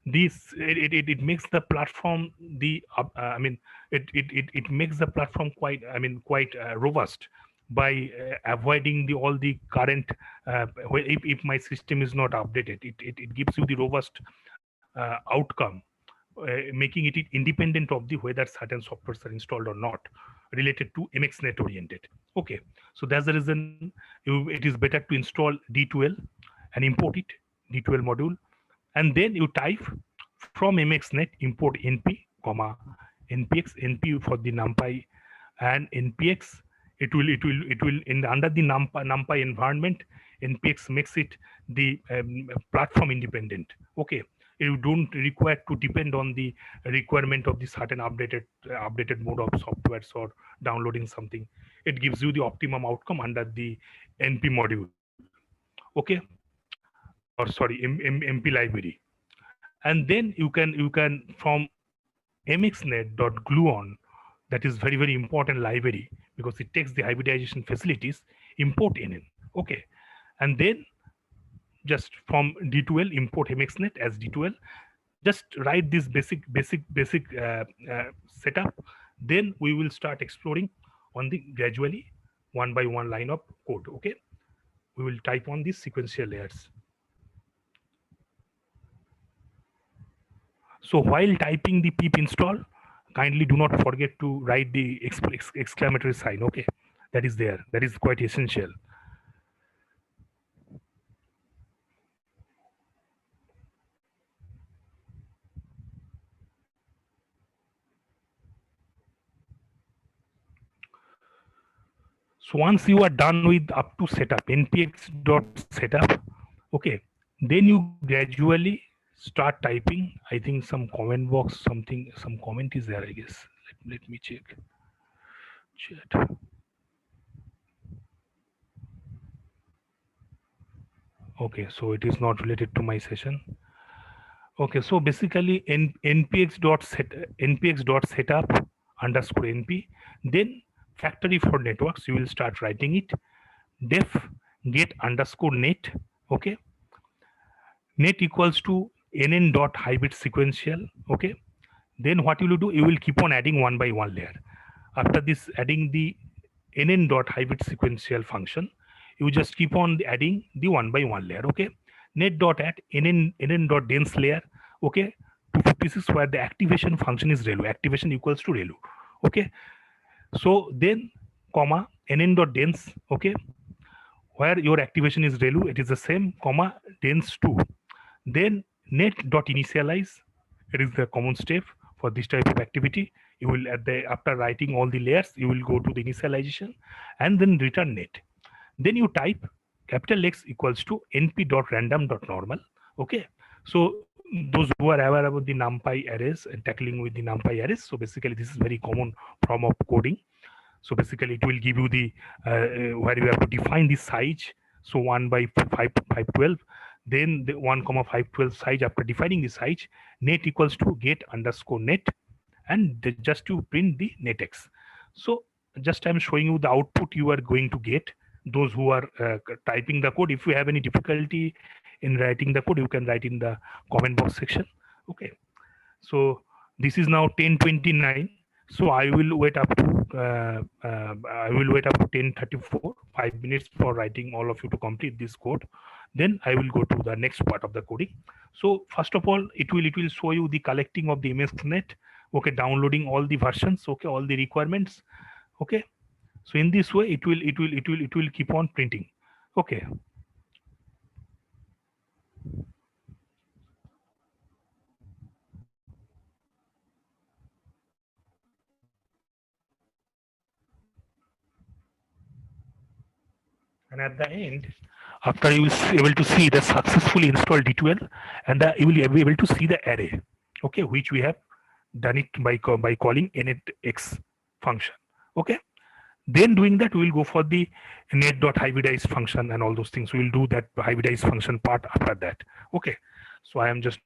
this, it makes the platform the it makes the platform quite, quite robust by avoiding the all the current if my system is not updated, it gives you the robust outcome, making it independent of the whether certain softwares are installed or not, related to mxnet oriented. Okay, so that's the reason it is better to install d2l and import it, d2l module, and then you type from mxnet import np comma npx, np for the numpy and npx. It will in the, under the numpy environment, npx makes it the platform independent. Okay, you don't require to depend on the requirement of the certain updated mode of softwares or downloading something. It gives you the optimum outcome under the np module. Okay, or sorry, mp library. And then you can from mxnet.gluon, that is very important library, because it takes the hybridization facilities, import nn. Okay, and then just from d2l import mxnet as d2l, just write this basic setup. Then we will start exploring on the gradually one by one line of code. Okay, we will type on these sequential layers. So while typing the pip install, kindly do not forget to write the exclamatory sign. Okay, that is there, that is quite essential. So once you are done with up to setup, npx.setup, okay, then you gradually start typing. I think some comment box, some comment is there, I guess. Let me check chat. Okay, so it is not related to my session. Okay, so basically npx.setup underscore np, then factory for networks, you will start writing it, def get underscore net. Okay, net equals to nn dot hybrid sequential. Okay, then what you will do, you will keep on adding one by one layer. After this adding the nn dot hybrid sequential function, you just keep on adding the one by one layer. Okay, net dot add nn dot dense layer. Okay, 256, where the activation function is relu, activation equals to relu. Okay, so then comma nn dot dense. Okay, where your activation is relu, it is the same, comma dense 2. Then net dot initialize, it is the common step for this type of activity. You will after writing all the layers, you will go to the initialization and then return net. Then you type capital X equals to np dot random dot normal. Okay, so those who are aware about the NumPy arrays and tackling with the NumPy arrays, so basically this is very common form of coding. So basically it will give you the where you have to define the size. So 1 by 512, then the 1 comma 512 size. After defining the size, net equals to get underscore net, and just to print the netx. So just I'm showing you the output you are going to get. Those who are typing the code, if you have any difficulty in writing the code, you can write in the comment box section. Okay, so this is now 10:29. So I will wait up to 10:34, 5 minutes for writing all of you to complete this code. Then I will go to the next part of the coding. So first of all, it will show you the collecting of the MSNet. Okay, downloading all the versions. Okay, all the requirements. Okay, so in this way it will keep on printing. Okay, and at the end, after you will be able to see the successfully installed D12, and you will be able to see the array, okay, which we have done it by calling initx function. Okay, then doing that, we will go for the net.hybridize function and all those things. We will do that hybridize function part after that. Okay, so I am just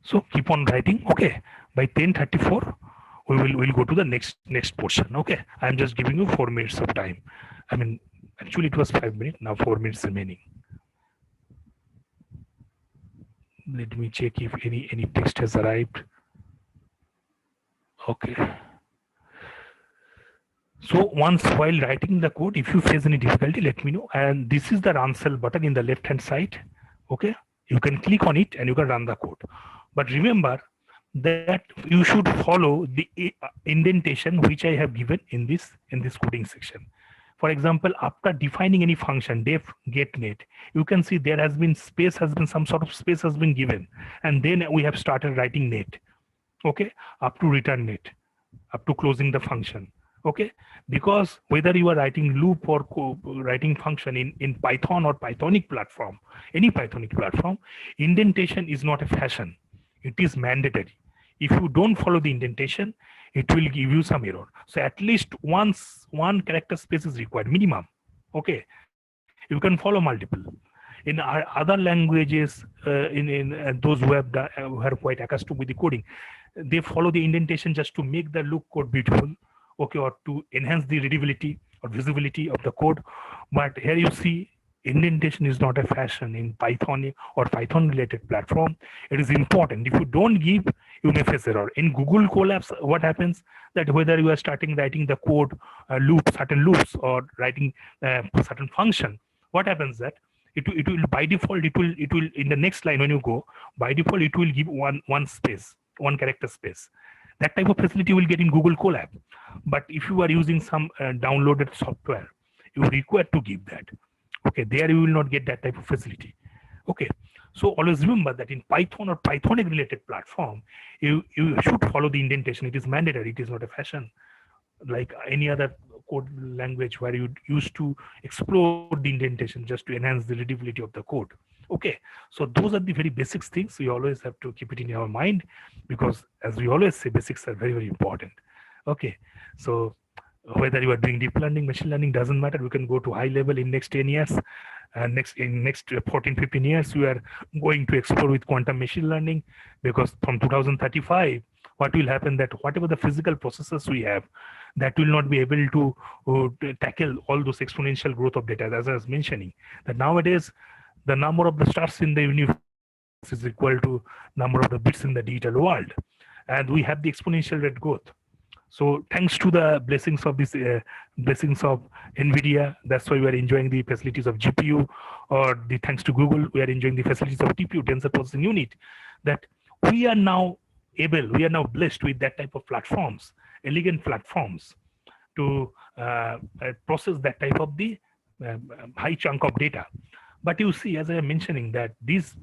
so keep on writing. Okay, by 10:34 we'll go to the next portion. Okay, I'm just giving you 4 minutes of time. I mean, actually it was 5 minutes, now 4 minutes remaining. Let me check if any text has arrived. Okay, so once while writing the code, if you face any difficulty, let me know. And this is the run cell button in the left hand side. Okay, you can click on it and you can run the code. But remember that you should follow the indentation which I have given in this coding section. For example, after defining any function def get net, you can see there has been some sort of space has been given, and then we have started writing net. Okay, up to return net, up to closing the function. Okay, because whether you are writing loop or writing function in Python or Pythonic platform, any Pythonic platform, indentation is not a fashion, it is mandatory. If you don't follow the indentation, it will give you some error. So at least one character space is required minimum. Okay, you can follow multiple. In our other languages, in those who are quite accustomed with the coding, they follow the indentation just to make the look code beautiful, okay, or to enhance the readability or visibility of the code. But here you see indentation is not a fashion in Python or Python related platform. It is important. If you don't give, you may face error. In Google Colapse, what happens that whether you are starting writing the code certain loops or writing certain function, what happens that it will by default it will in the next line when you go, by default it will give one space, one character space. That type of facility you will get in Google Colab. But if you are using some downloaded software, you are required to give that. Okay, there you will not get that type of facility. Okay, so always remember that in Python or Pythonic related platform, you should follow the indentation. It is mandatory. It is not a fashion like any other code language where you used to explore the indentation just to enhance the readability of the code. Okay, so those are the very basics things. We always have to keep it in our mind, because as we always say, basics are very important. Okay, so whether you are doing deep learning, machine learning, doesn't matter. We can go to high level in next 10 years. Next 14, 15 years, we are going to explore with quantum machine learning, because from 2035, what will happen that whatever the physical processes we have, that will not be able to tackle all those exponential growth of data. As I was mentioning, that nowadays the number of the stars in the universe is equal to number of the bits in the digital world, and we have the exponential rate growth. So thanks to the blessings of NVIDIA, that's why we are enjoying the facilities of GPU, or the thanks to Google, we are enjoying the facilities of TPU, tensor processing unit. That we are now blessed with that type of platforms, elegant platforms, to process that type of the high chunk of data. But you see, as I am mentioning, that these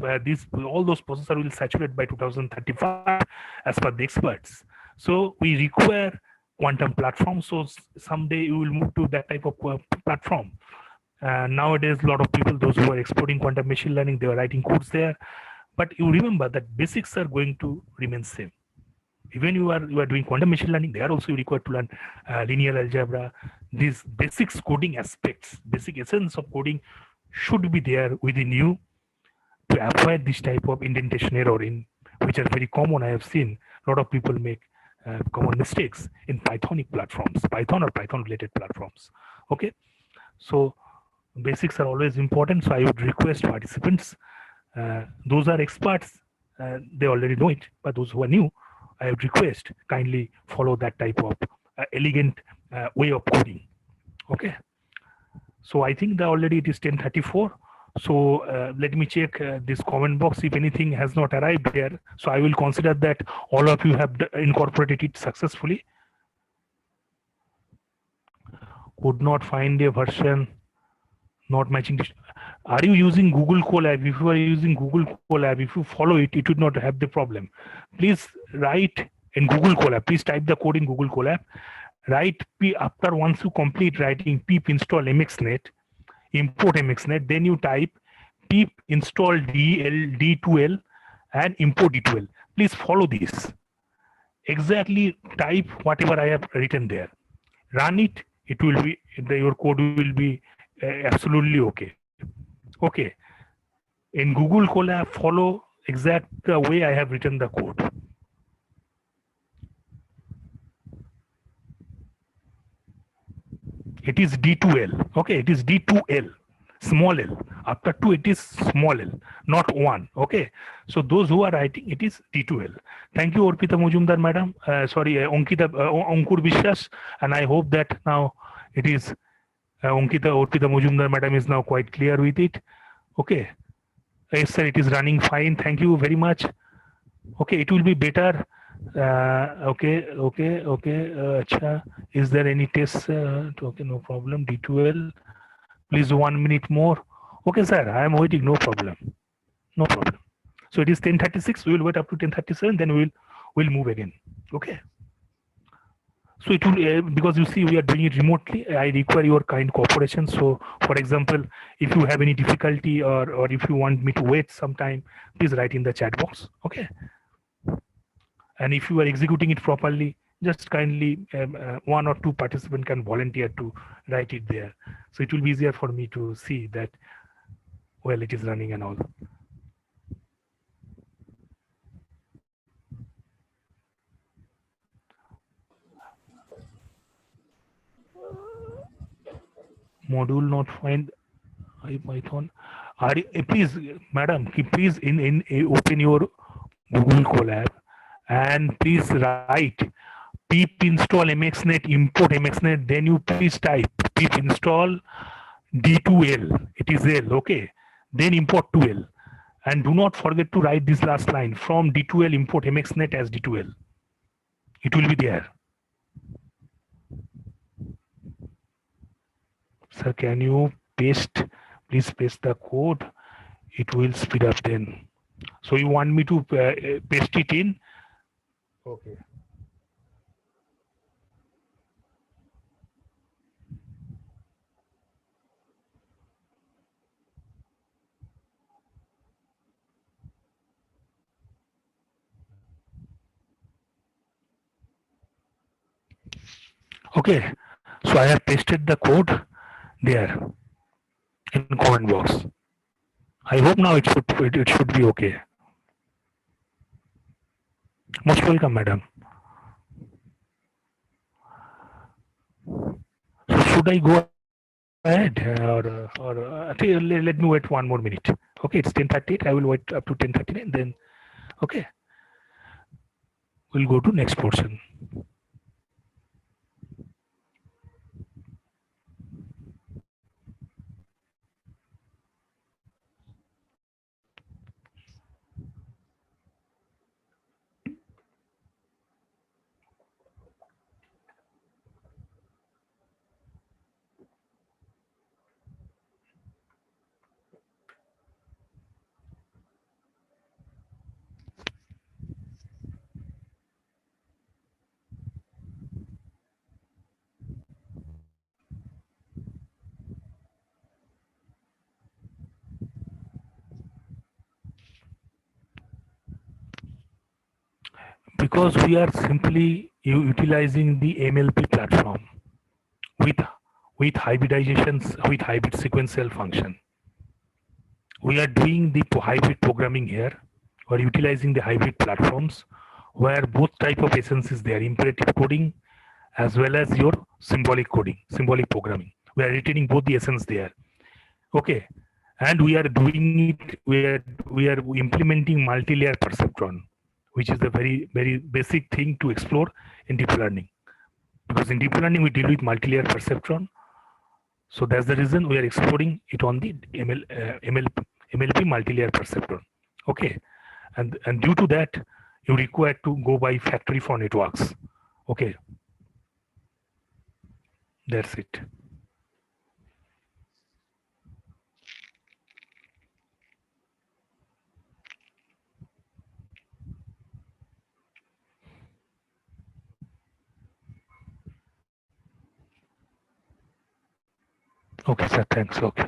all those processors will saturate by 2035, as per the experts. So we require quantum platform. So someday you will move to that type of platform. Nowadays, a lot of people, those who are exploring quantum machine learning, they are writing codes there. But you remember that basics are going to remain same. Even you are doing quantum machine learning, they are also required to learn linear algebra. These basics coding aspects, basic essence of coding should be there within you to avoid this type of indentation error in which are very common. I have seen a lot of people make common mistakes in Pythonic platforms, Python or Python related platforms. Okay, so basics are always important. So I would request participants, those are experts, they already know it, but those who are new, I would request kindly follow that type of elegant way of coding. Okay, so I think that already it is 10:34. So let me check this comment box if anything has not arrived there. So I will consider that all of you have incorporated it successfully. Could not find a version not matching. Are you using Google Colab? If you are using Google Colab, if you follow it, it would not have the problem. Please write in Google Colab. Please type the code in Google Colab. Write P after once you complete writing pip install mxnet, import mxnet, then you type pip install d2l and import d2l. Please follow this. Exactly type whatever I have written there. Run it. It will be your code will be absolutely okay. Okay. In Google Colab, follow exact the way I have written the code. It is D2L. Okay, it is D2L, small l. After 2, it is small l, not 1. Okay, so those who are writing, it is D2L. Thank you, Orpita Mujumdar, madam. Ankita, Ankur Vishwas, and I hope that now it is Orpita Mujumdar, madam, is now quite clear with it. Okay, yes, sir, it is running fine. Thank you very much. Okay, it will be better. Okay. Acha. Is there any test? Okay, no problem. D2L. Please 1 minute more. Okay, sir. I am waiting. No problem. No problem. So it is 10:36. We will wait up to 10:37. Then we'll move again. Okay. So it will because you see we are doing it remotely. I require your kind cooperation. So, for example, if you have any difficulty or if you want me to wait some time, please write in the chat box. Okay. And if you are executing it properly, just kindly one or two participants can volunteer to write it there. So it will be easier for me to see that, well, it is running and all. Module not find Python. Are you, please, madam, please open your Google Colab and please write pip install mxnet, import mxnet, then you please type pip install d2l, it is l, okay, then import 2l, and do not forget to write this last line from d2l import mxnet as d2l. It will be there. Sir, can you paste, please paste the code, it will speed up then. So you want me to paste it in? Okay. Okay, so I have pasted the code there in comment box. I hope now it should be okay. Most welcome, madam. So should I go ahead let me wait 1 more minute? Okay, it's 10:38. I will wait up to 10:39. Then okay, we'll go to next portion. because we are simply utilizing the MLP platform with hybridizations with hybrid sequential function. We are doing the hybrid programming here. We are utilizing the hybrid platforms where both type of essence is there, imperative coding as well as your symbolic coding, symbolic programming. We are retaining both the essence there. Okay, and we are doing it. We are implementing multi-layer perceptron, which is the very basic thing to explore in deep learning. Because in deep learning we deal with multi-layer perceptron, so that's the reason we are exploring it on the MLP multi-layer perceptron. Okay, and due to that you require to go by factory for networks. Okay, that's it. Okay, sir. Thanks. Okay.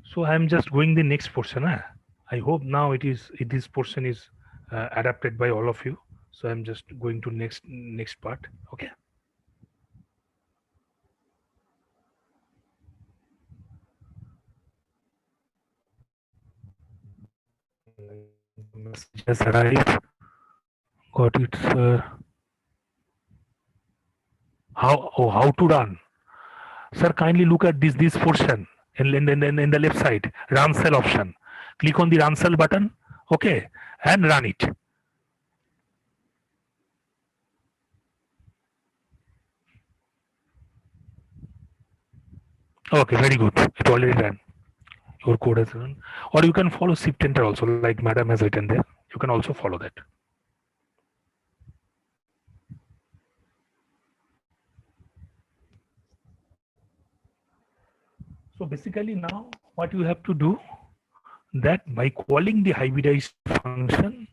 So I'm just going the next portion. I hope now this portion is adapted by all of you. So I'm just going to next part. Okay. Message has arrived. Got it, sir. How to run? Sir, kindly look at this portion in the left side, run cell option. Click on the run cell button, okay, and run it. Okay, very good. It already ran. Your code has run. Or you can follow shift enter also, like madam has written there. You can also follow that. So basically now what you have to do, that by calling the hybridized function,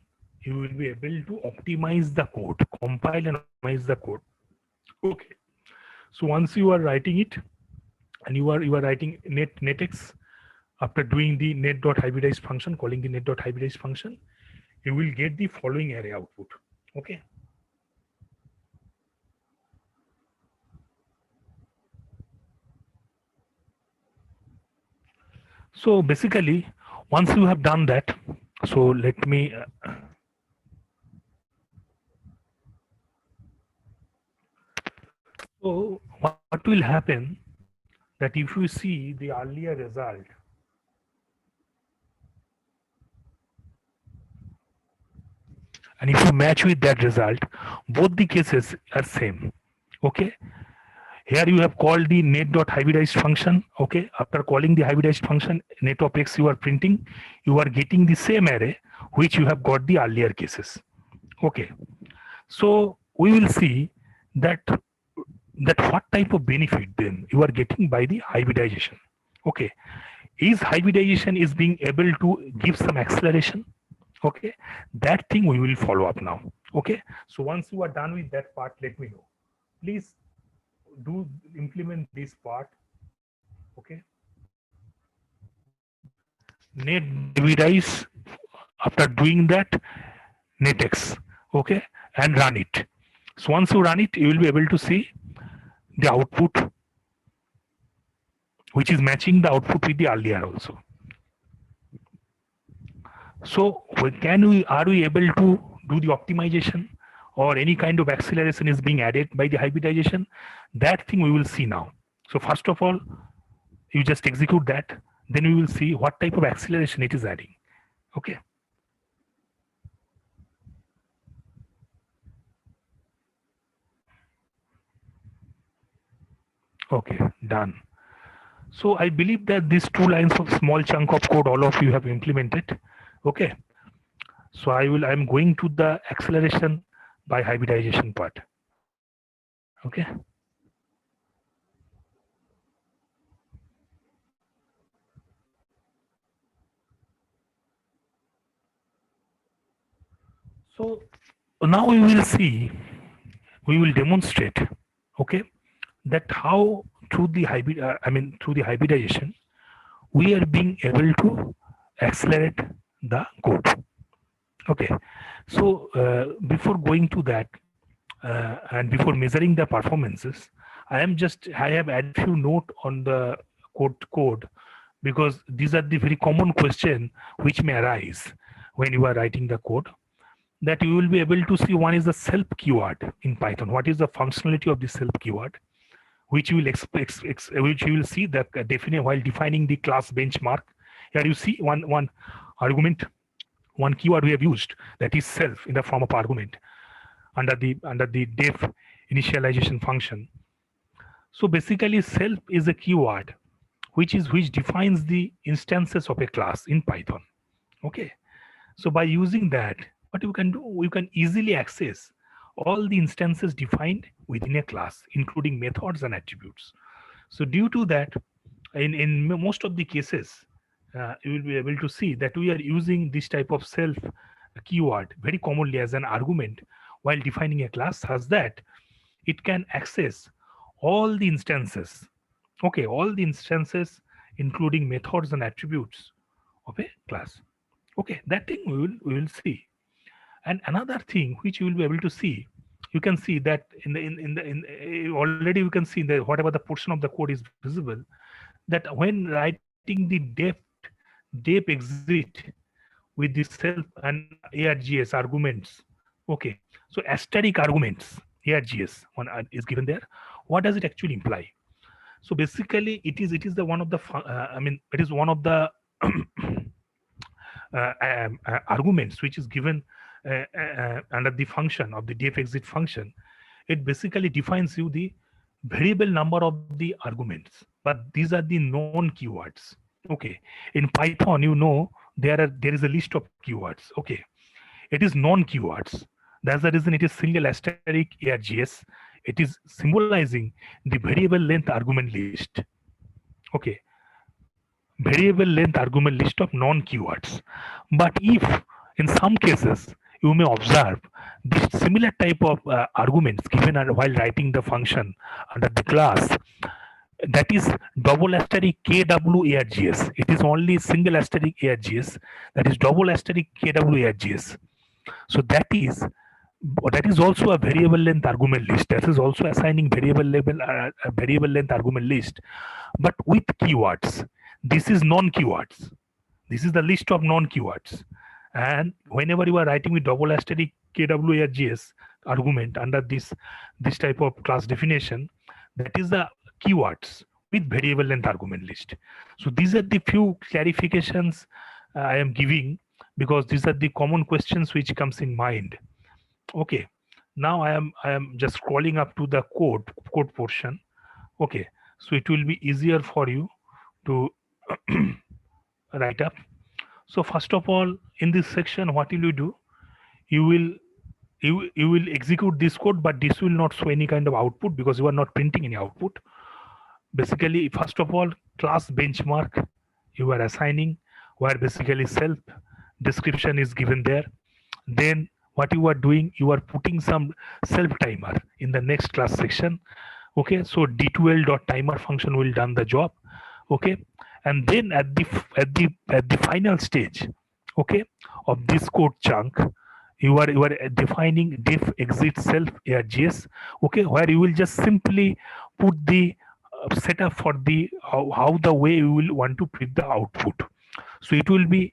you will be able to optimize the code, compile and optimize the code. Okay. So once you are writing it, and you are writing netx, after doing the net.hybridized function, calling the net.hybridized function, you will get the following array output. Okay. So basically, once you have done that, so let me so what will happen, that if you see the earlier result, and if you match with that result, both the cases are same. Okay. Here you have called the net.hybridized function. Okay. After calling the hybridized function, net of x you are printing, you are getting the same array which you have got the earlier cases. Okay. So we will see that what type of benefit then you are getting by the hybridization. Okay. Is hybridization is being able to give some acceleration? Okay. That thing we will follow up now. Okay. So once you are done with that part, let me know. Please do implement this part. Okay. Net hybridize. After doing that, netx. Okay. And run it. So once you run it, you will be able to see the output, which is matching the output with the earlier also. So are we able to do the optimization, or any kind of acceleration is being added by the hybridization? That thing we will see now. So first of all, you just execute that, then we will see what type of acceleration it is adding. Okay. Okay, done. So I believe that these 2 lines of small chunk of code all of you have implemented. Okay. So I'm going to the acceleration by hybridization part. Okay. So now we will demonstrate, okay, that how through the hybridization we are being able to accelerate the code. Okay, so before going to that and before measuring the performances, I have added few note on the code because these are the very common question which may arise when you are writing the code, that you will be able to see. One is the self keyword in Python. What is the functionality of the self keyword, which you will which you will see that while defining the class benchmark. Here you see one argument, one keyword we have used, that is self in the form of argument under the def initialization function. So basically, self is a keyword which defines the instances of a class in Python. Okay. So by using that, what you can do, you can easily access all the instances defined within a class, including methods and attributes. So due to that, in most of the cases, you will be able to see that we are using this type of self keyword very commonly as an argument while defining a class, such that it can access all the instances. Okay, all the instances, including methods and attributes of a class. Okay, that thing we will see. And another thing which you will be able to see, you can see that already you can see that whatever the portion of the code is visible, that when writing the def exit with the self and args arguments. Okay, so asterisk arguments, args one is given there. What does it actually imply? So basically it is the one of the it is one of the arguments which is given under the function of the def exit function. It basically defines you the variable number of the arguments, but these are the known keywords. Okay, in Python, there is a list of keywords. Okay, it is non keywords. That's the reason it is single asterisk args. It is symbolizing the variable length argument list. Okay, variable length argument list of non keywords. But if in some cases you may observe this similar type of arguments given while writing the function under the class, that is double asterisk kwargs. It is only single asterisk args, that is double asterisk kwargs. So that is also a variable length argument list. That is also assigning variable length argument list, but with keywords. This is non keywords. This is the list of non keywords. And whenever you are writing with double asterisk kwargs argument under this type of class definition, that is the keywords with variable length argument list. So these are the few clarifications I am giving, because these are the common questions which comes in mind. Okay, now I am just scrolling up to the code portion. Okay, so it will be easier for you to write up. So first of all, in this section, what will you do? You will execute this code, but this will not show any kind of output because you are not printing any output. Basically, first of all, class benchmark you are assigning, where basically self description is given there. Then what you are doing, you are putting some self timer in the next class section. Okay, so d12.timer function will done the job. Okay, and then at the final stage, okay, of this code chunk, you are defining def exit self args. Okay, where you will just simply put the setup for the how the way you will want to print the output. So it will be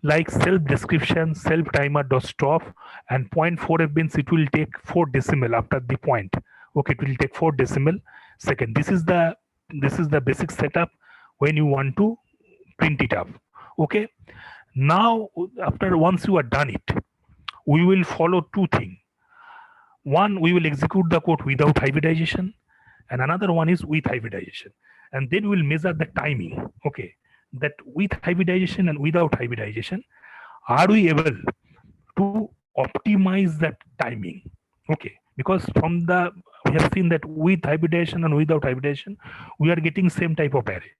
like self description self timer dot stop, and 0.4 means it will take 4 decimal after the point. Okay, it will take 4 decimal second. This is the basic setup when you want to print it up. Okay, now once you are done it, we will follow two things. One, we will execute the code without hybridization, and another one is with hybridization, and then we'll measure the timing. Okay, that with hybridization and without hybridization, are we able to optimize that timing? Okay, because we have seen that with hybridization and without hybridization, we are getting same type of array.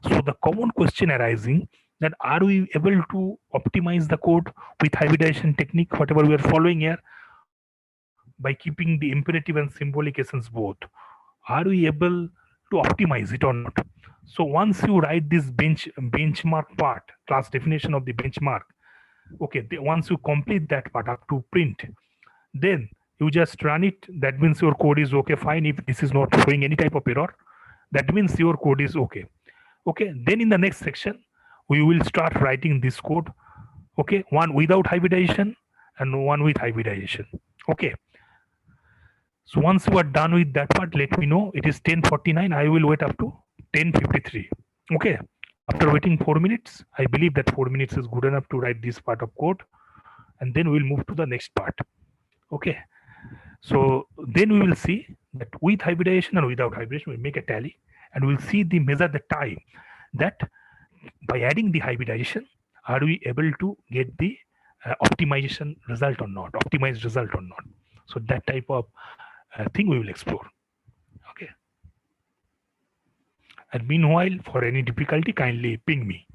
So the common question arising, that are we able to optimize the code with hybridization technique, whatever we are following here, by keeping the imperative and symbolic essence both? Are we able to optimize it or not? So once you write this benchmark part, class definition of the benchmark, okay, once you complete that part up to print, then you just run it. That means your code is okay, fine. If this is not showing any type of error, that means your code is okay. Okay, then in the next section, we will start writing this code. Okay, one without hybridization and one with hybridization. Okay, so once you are done with that part, let me know. It is 10:49. I will wait up to 10:53. Okay, after waiting 4 minutes, I believe that 4 minutes is good enough to write this part of code, and then we'll move to the next part. Okay, so then we will see that with hybridization and without hybridization, we make a tally, and we'll see the measure the time that by adding the hybridization, are we able to get the optimization result or not, optimized result or not. So that type of thing we will explore. Okay. And meanwhile, for any difficulty, kindly ping me.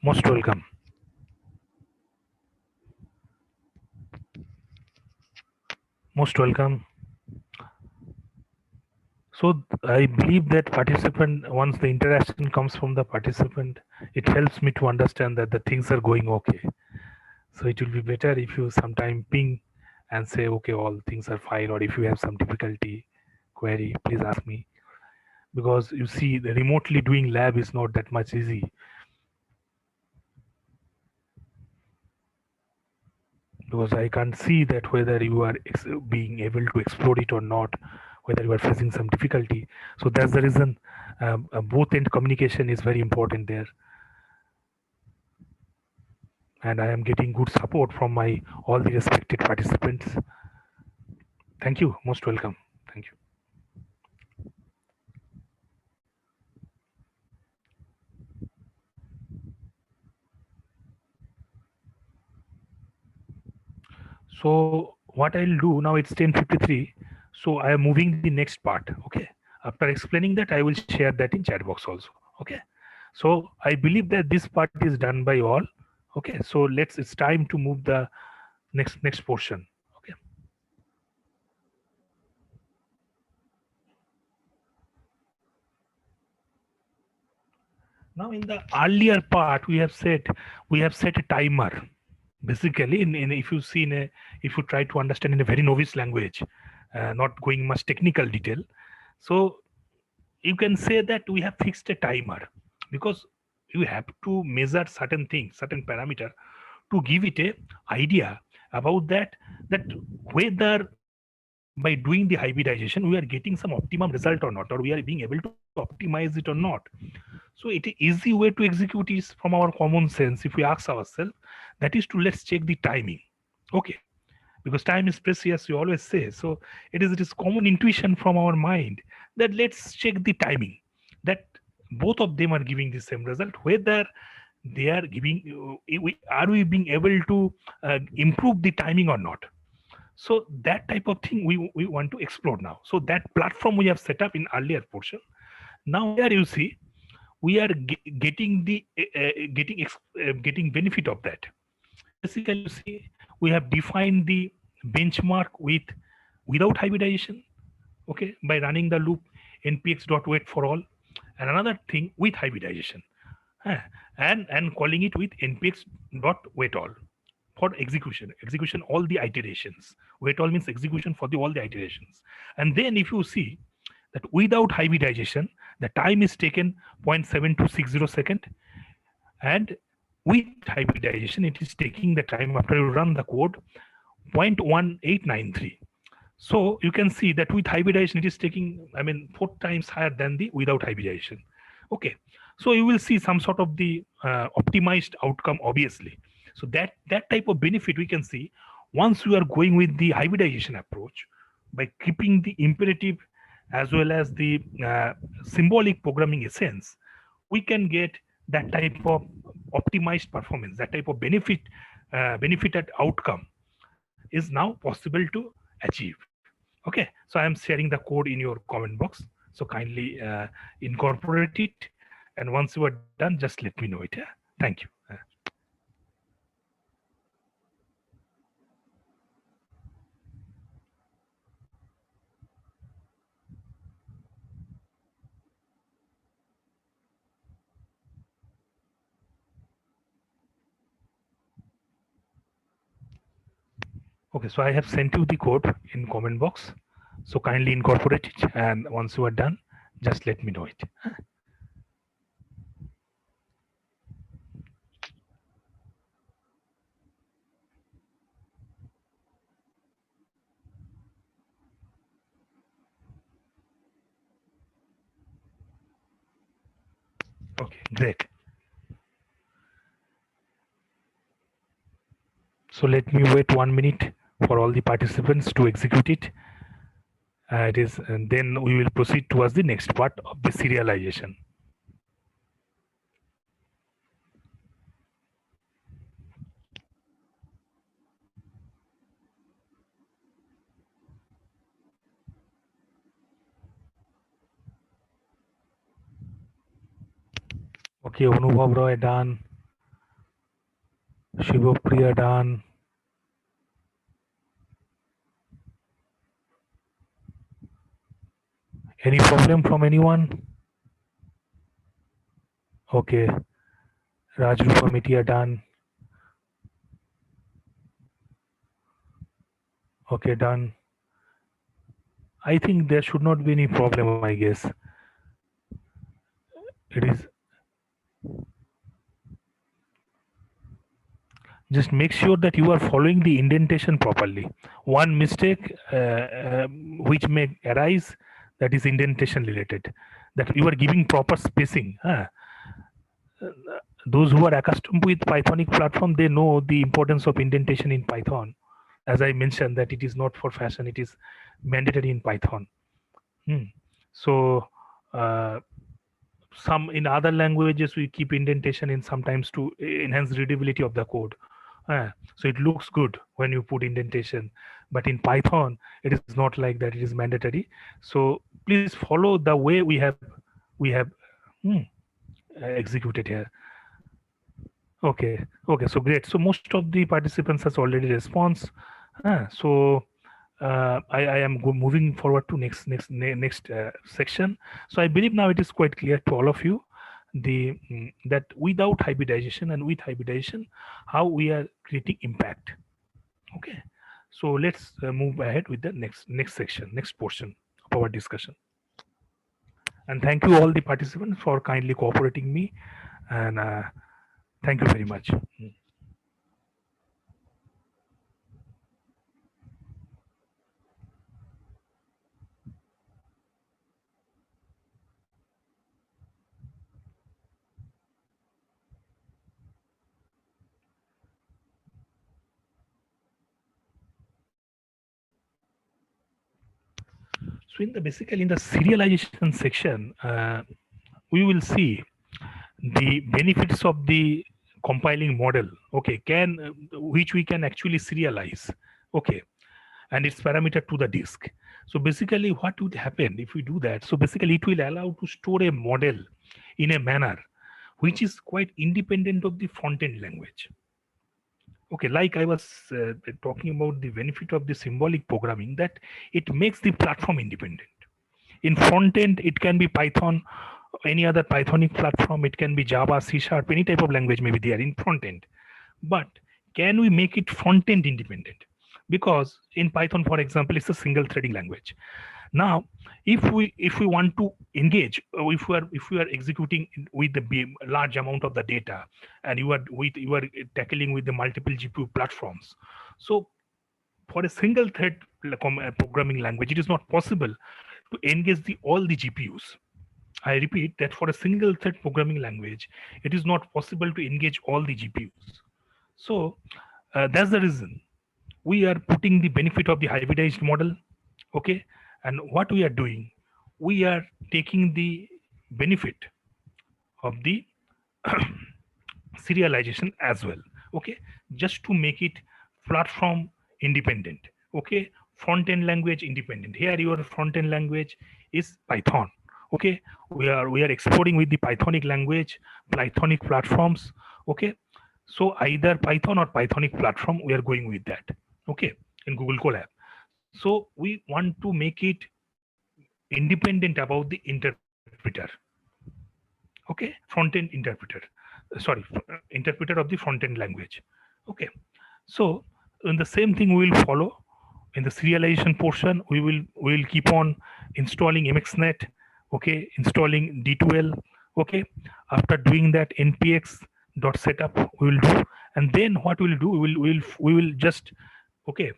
Most welcome. Most welcome. So I believe that participant, once the interaction comes from the participant, it helps me to understand that the things are going okay. So it will be better if you sometime ping and say, okay, all things are fine, or if you have some difficulty, query, please ask me. Because you see, the remotely doing lab is not that much easy. Because I can't see that whether you are being able to explore it or not, whether you are facing some difficulty. So that's the reason both end communication is very important there. And I am getting good support from my all the respected participants. Thank you. Most welcome. Thank you. So what I'll do now, it's 10:53. So I am moving the next part. Okay. After explaining that, I will share that in chat box also. Okay. So I believe that this part is done by all. Okay. So it's time to move the next portion. Okay. Now in the earlier part, we have set a timer. Basically, in if you see if you try to understand in a very novice language, not going much technical detail, so you can say that we have fixed a timer, because you have to measure certain things, certain parameter to give it a idea about that whether by doing the hybridization we are getting some optimum result or not, or we are being able to optimize it or not. So it is easy way to execute is from our common sense. If we ask ourselves, that is to let's check the timing. Okay, because time is precious, you always say. So it is common intuition from our mind that let's check the timing, that both of them are giving the same result, whether they are giving are we being able to improve the timing or not. So that type of thing we want to explore now. So that platform we have set up in earlier portion. Now here you see we are getting the getting benefit of that. Basically, you see we have defined the benchmark with without hybridization, okay, by running the loop npx.wait for all, and another thing with hybridization, huh, and calling it with npx.wait all for execution all the iterations. Wait all means execution for the all the iterations. And then if you see that without hybridization the time is taken 0.7260 second, and with hybridization it is taking the time after you run the code 0.1893. So you can see that with hybridization it is taking, I mean, 4 times higher than the without hybridization. Okay, so you will see some sort of the optimized outcome obviously. So that type of benefit we can see once we are going with the hybridization approach, by keeping the imperative as well as the symbolic programming essence, we can get that type of optimized performance, that type of benefited outcome is now possible to achieve. Okay, so I am sharing the code in your comment box, so kindly incorporate it, and once you are done just let me know it. Yeah, thank you. Okay, so I have sent you the code in comment box, so kindly incorporate it, and once you are done just let me know it. Okay, great. So let me wait 1 minute for all the participants to execute it. It is, and then we will proceed towards the next part of the serialization. Okay, Anubhav Roy done. Shivapriya done. Any problem from anyone? Okay, Rajrupa Mitia done. Okay, done. I think there should not be any problem, I guess. It is just make sure that you are following the indentation properly. One mistake which may arise, that is indentation related, that you are giving proper spacing. Those who are accustomed with Pythonic platform, they know the importance of indentation in Python. As I mentioned, that it is not for fashion, it is mandatory in Python. So some in other languages we keep indentation in sometimes to enhance readability of the code. So it looks good when you put indentation, but in Python it is not like that, it is mandatory. So please follow the way we have executed here. Okay, so great. So most of the participants has already response. So I am moving forward to next section. So I believe now it is quite clear to all of you the that without hybridization and with hybridization, how we are creating impact. Okay, so let's move ahead with the next section, next portion of our discussion. And thank you all the participants for kindly cooperating me And thank you very much. So in the basically in the serialization section, we will see the benefits of the compiling model. Okay, can which we can actually serialize. Okay, and its parameter to the disk. So basically, what would happen if we do that? So basically, it will allow to store a model in a manner which is quite independent of the front end language. Okay, like I was talking about the benefit of the symbolic programming, that it makes the platform independent. In front end, it can be Python, any other Pythonic platform, it can be Java, C Sharp, any type of language may be there in front end. But can we make it front end independent? Because in Python, for example, it's a single threading language. Now, if we want to engage, or if we are executing with the large amount of the data, and you are tackling with the multiple GPU platforms, so for a single thread programming language, it is not possible to engage all the GPUs. I repeat that for a single thread programming language, it is not possible to engage all the GPUs. So that's the reason we are putting the benefit of the hybridized model. Okay, and what we are doing, we are taking the benefit of the serialization as well. Okay, just to make it platform independent. Okay, front end language independent. Here your front end language is Python. Okay, we are exploring with the Pythonic language, Pythonic platforms. Okay, so either Python or Pythonic platform, we are going with that. Okay, in Google Colab. So we want to make it independent about the interpreter. Okay, front end interpreter. Sorry, interpreter of the front end language. Okay, so in the same thing we will follow in the serialization portion. We will keep on installing mxnet. Okay, installing d2l. Okay, after doing that, npx dot setup we will do, and then what we will do, we will just, okay,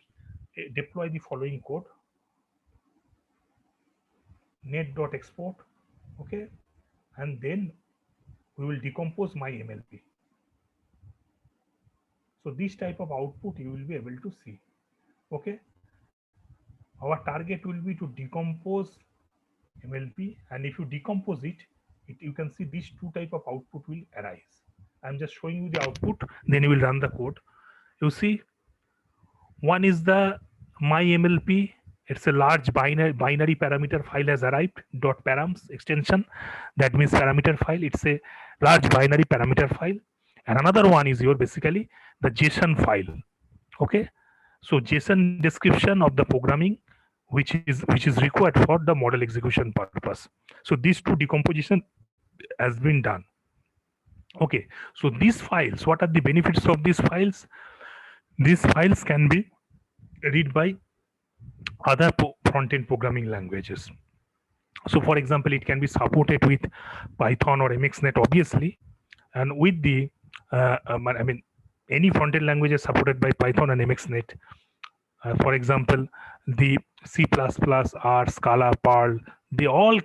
deploy the following code: net.export. Okay, and then we will decompose my mlp. So this type of output you will be able to see. Okay, our target will be to decompose mlp, and if you decompose it, you can see these two type of output will arise. I'm just showing you the output, then you will run the code. You see, one is the mymlp. It's a large binary parameter file has arrived, dot params extension. That means parameter file. It's a large binary parameter file. And another one is your basically the JSON file. Okay. So JSON description of the programming, which is required for the model execution purpose. So these two decomposition has been done. Okay. So these files, what are the benefits of these files? These files can be read by other front-end programming languages. So for example, it can be supported with Python or mxnet, obviously, and with the I mean, any front-end languages supported by Python and mxnet. For example, the C++, R, Scala, Perl, they all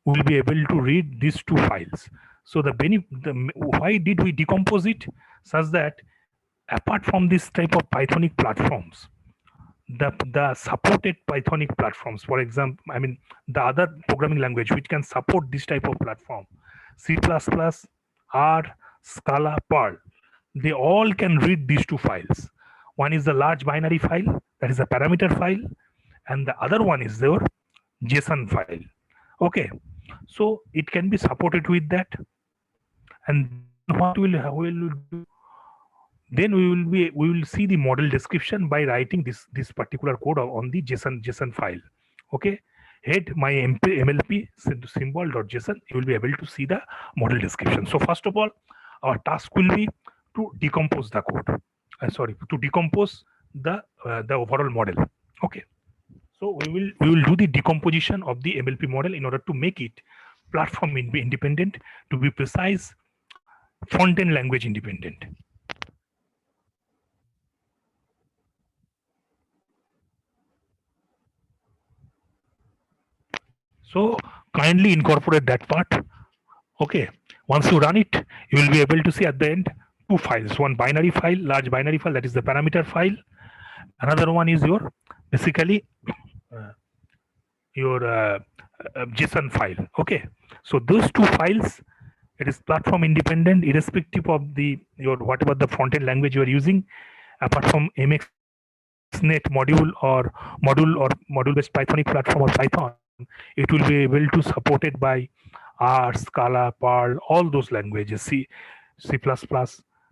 will be able to read these two files. So why did we decompose it? Such that apart from this type of Pythonic platforms, the supported Pythonic platforms, for example, I mean, the other programming language which can support this type of platform, C++, R, Scala, Perl, they all can read these two files. One is the large binary file, that is a parameter file, and the other one is your JSON file. Okay, so it can be supported with that. And then what we will do, then we will see the model description by writing this particular code on the JSON file. Okay, head my mlp symbol.json, you will be able to see the model description. So first of all, our task will be to decompose the code. To decompose the overall model. Okay, so we will do the decomposition of the mlp model in order to make it platform independent. To be precise, front-end language independent. So kindly incorporate that part. Okay. Once you run it, you will be able to see at the end two files. One binary file, large binary file, that is the parameter file. Another one is your basically uh, your JSON file. Okay. So those two files, it is platform independent, irrespective of the your whatever the front end language you are using. Apart from MXNet module based Pythonic platform or Python, it will be able to supported by R, Scala, Perl, all those languages, C++.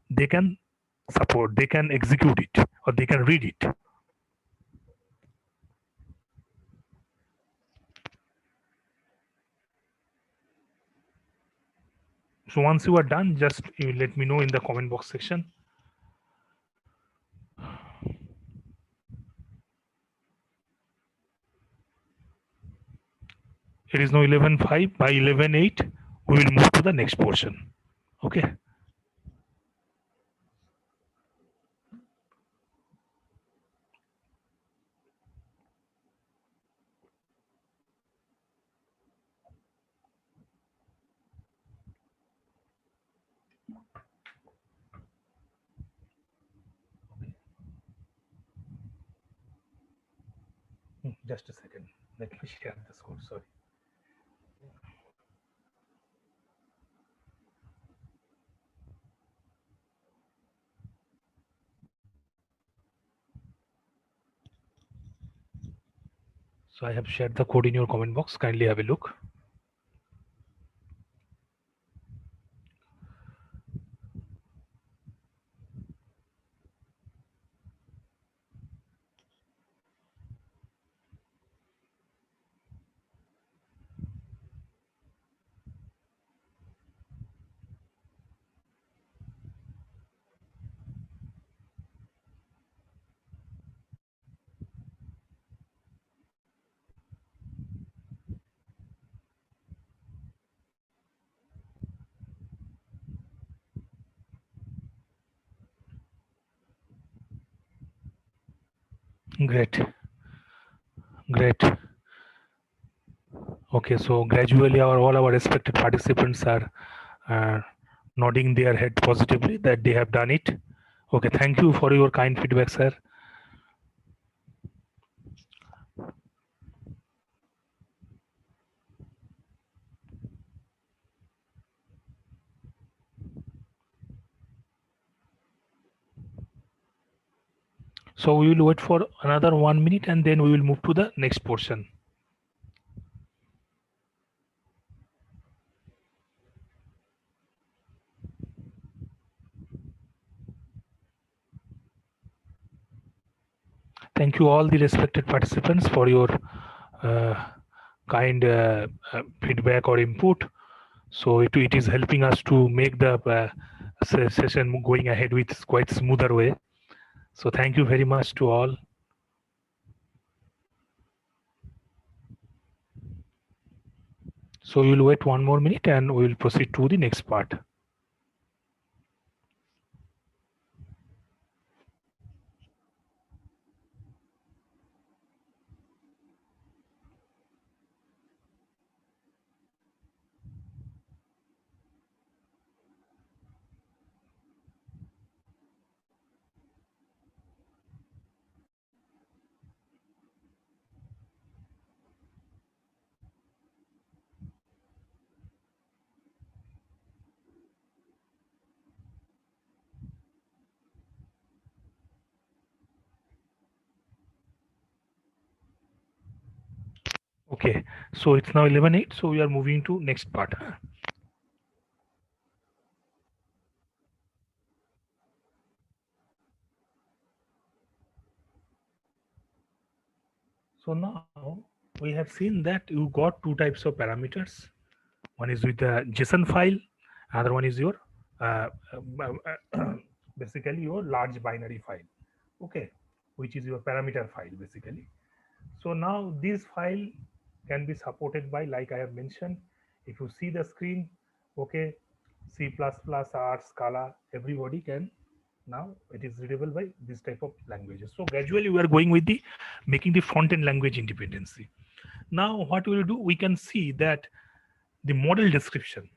They can support, they can execute it, or they can read it. So once you are done, just you let me know in the comment box section. It is now 11:05. By 11:08, we will move to the next portion. Okay. Just a second. Let me share the score. Sorry. So I have shared the code in your comment box. Kindly have a look. Great. Great. Okay, so gradually all our respected participants are uh, nodding their head positively that they have done it. Okay, thank you for your kind feedback, sir. So we will wait for another 1 minute and then we will move to the next portion. Thank you all the respected participants for your uh, kind feedback or input. So it is helping us to make the session going ahead with quite smoother way. So thank you very much to all. So we will wait 1 more minute and we will proceed to the next part. Okay, so it's now 11:08, so we are moving to next part. So now we have seen that you got two types of parameters. One is with the JSON file, another one is your uh, basically your large binary file. Okay, which is your parameter file basically. So now this file can be supported by, like I have mentioned, if you see the screen, okay, C++, R, Scala, everybody can now it is readable by this type of languages. So gradually we are going with the making the front end language independency. Now what we will do, we can see that the model description,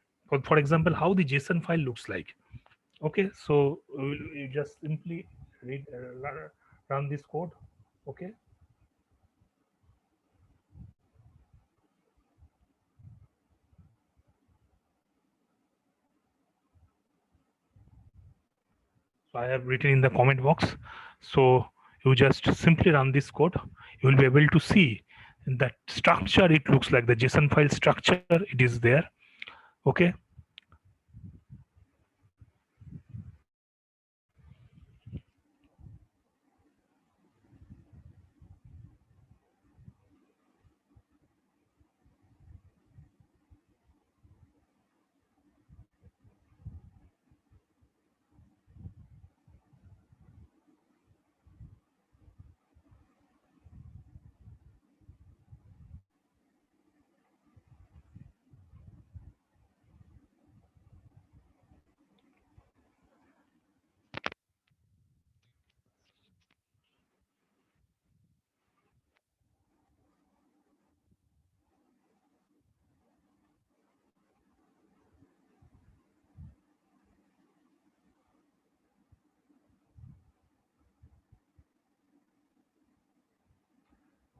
for example, how the JSON file looks like. Okay, so you just simply read run this code. Okay, so I have written in the comment box. So you just simply run this code. You will be able to see that structure. It looks like the JSON file structure. It is there. Okay.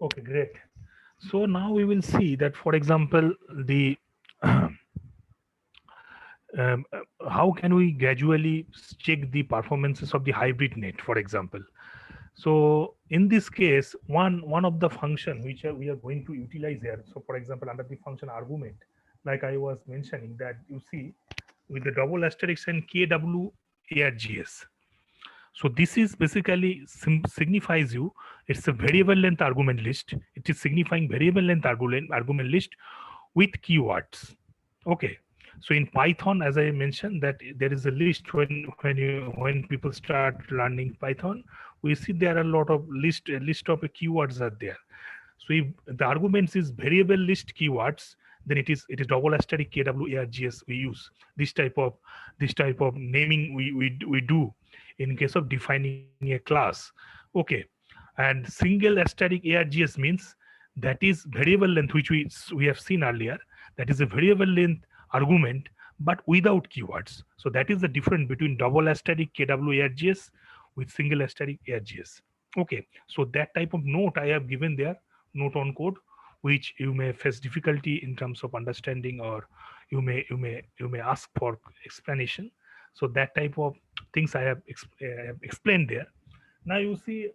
Okay, great. So now we will see that, for example, the how can we gradually check the performances of the hybrid net, for example. So in this case, one of the function which we are going to utilize here. So for example, under the function argument, like I was mentioning, that you see with the double asterisk and kw args. So this is basically signifies you, it's a variable length argument list. It is signifying variable length argument list with keywords. Okay. So in Python, as I mentioned, that there is a list when people start learning Python, we see there are a lot of list of keywords are there. So if the arguments is variable list keywords, then it is double asterisk kwargs we use. This type of naming we do in case of defining a class. Okay. And single asterisk args means that is variable length, which we have seen earlier. That is a variable length argument, but without keywords. So that is the difference between double asterisk kwargs with single asterisk args. Okay, so that type of note I have given there, note on code, which you may face difficulty in terms of understanding, or you may ask for explanation. So that type of things I have explained there. Now you see,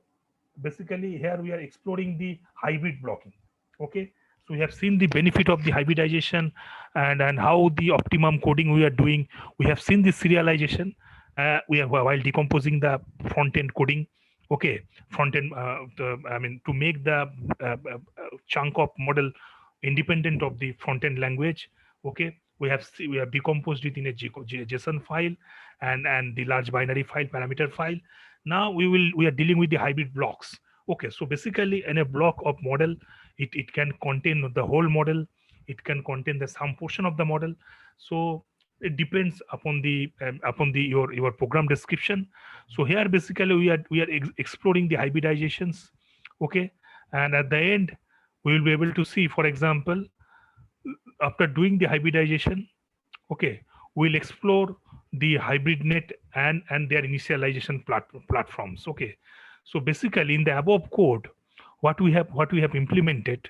basically here we are exploring the hybrid blocking. Okay, so we have seen the benefit of the hybridization, and how the optimum coding we are doing. We have seen the serialization. We have, while decomposing the front end coding. Okay, front end. I mean, to make the chunk of model independent of the front end language. Okay, we have decomposed it in a JSON file, and the large binary file, parameter file. Now we are dealing with the hybrid blocks. Okay, so basically in a block of model, it can contain the whole model, it can contain the some portion of the model. So it depends upon the your program description. So here basically we are exploring the hybridizations. Okay, and at the end we will be able to see, for example, after doing the hybridization, okay, we'll explore the hybrid net and their initialization platforms. Okay, so basically in the above code, what we have implemented,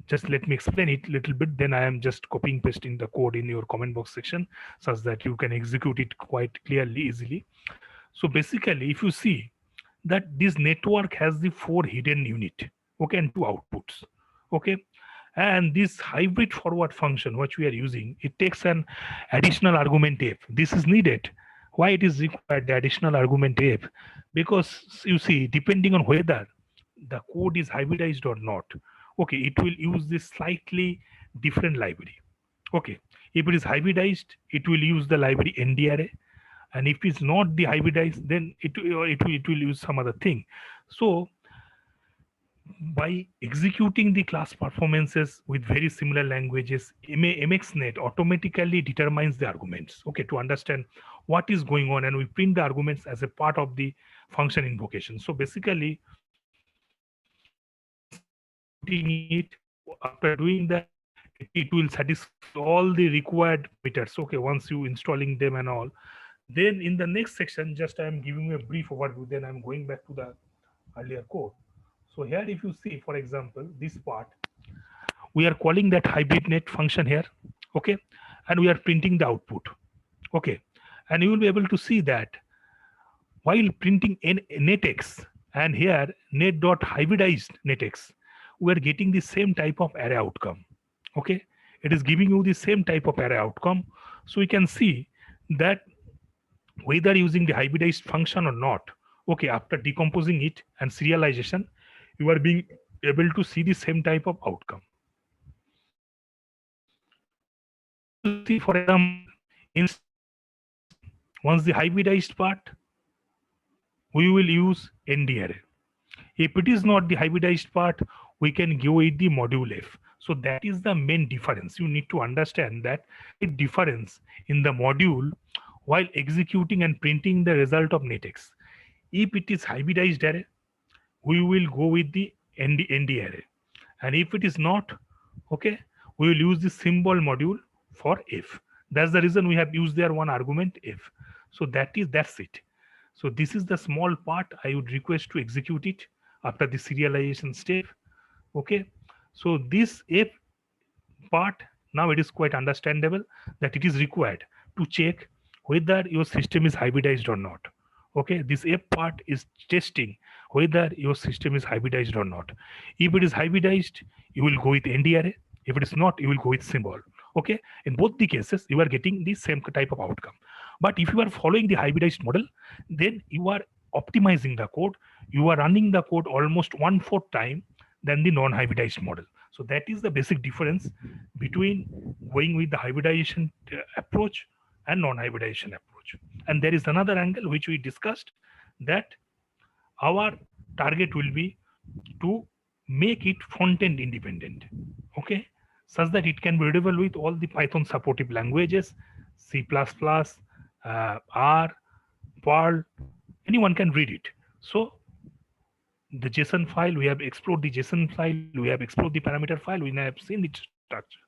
just let me explain it a little bit, then I am just copying pasting the code in your comment box section, such that you can execute it quite clearly, easily. So basically, if you see that this network has the 4 hidden unit, okay, and 2 outputs. Okay, and this hybrid forward function which we are using, it takes an additional argument f. This is needed. Why it is required, the additional argument f? Because you see, depending on whether the code is hybridized or not, okay, it will use this slightly different library. Okay, if it is hybridized, it will use the library ndra, and if it's not the hybridized, then it will use some other thing. So by executing the class performances with very similar languages, MXNet automatically determines the arguments, okay, to understand what is going on, and we print the arguments as a part of the function invocation. So basically, executing it, after doing that, it will satisfy all the required parameters, okay, once you installing them and all. Then in the next section, just I am giving you a brief overview, then I'm going back to the earlier code. So here, if you see, for example, this part, we are calling that hybrid net function here, okay, and we are printing the output, okay, and you will be able to see that while printing netx and here net dot hybridized netx, we are getting the same type of array outcome, okay, it is giving you the same type of array outcome. So we can see that whether using the hybridized function or not, okay, after decomposing it and serialization, you are being able to see the same type of outcome. If you see, for example, in once the hybridized part, we will use ND array. If it is not the hybridized part, we can go with the module F. So that is the main difference. You need to understand that difference in the module while executing and printing the result of netx. If it is hybridized array, we will go with the ND array. And if it is not, okay, we will use the symbol module for F. That's the reason we have used there one argument F. So that's it. So this is the small part I would request to execute it after the serialization step. Okay. So this F part, now it is quite understandable that it is required to check whether your system is hybridized or not. Okay, this F part is testing whether your system is hybridized or not. If it is hybridized, you will go with ND array. If it is not, you will go with symbol. Okay, in both the cases, you are getting the same type of outcome. But if you are following the hybridized model, then you are optimizing the code. You are running the code almost 1/4 time than the non-hybridized model. So that is the basic difference between going with the hybridization approach and non-hybridization approach. And there is another angle which we discussed, that our target will be to make it front-end independent, okay, such that it can be readable with all the Python supportive languages, C++, R, Perl, anyone can read it. So the JSON file, we have explored the JSON file, we have explored the parameter file, we have seen the structure.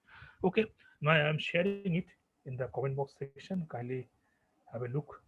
Okay, now I am sharing it in the comment box section. Kindly have a look.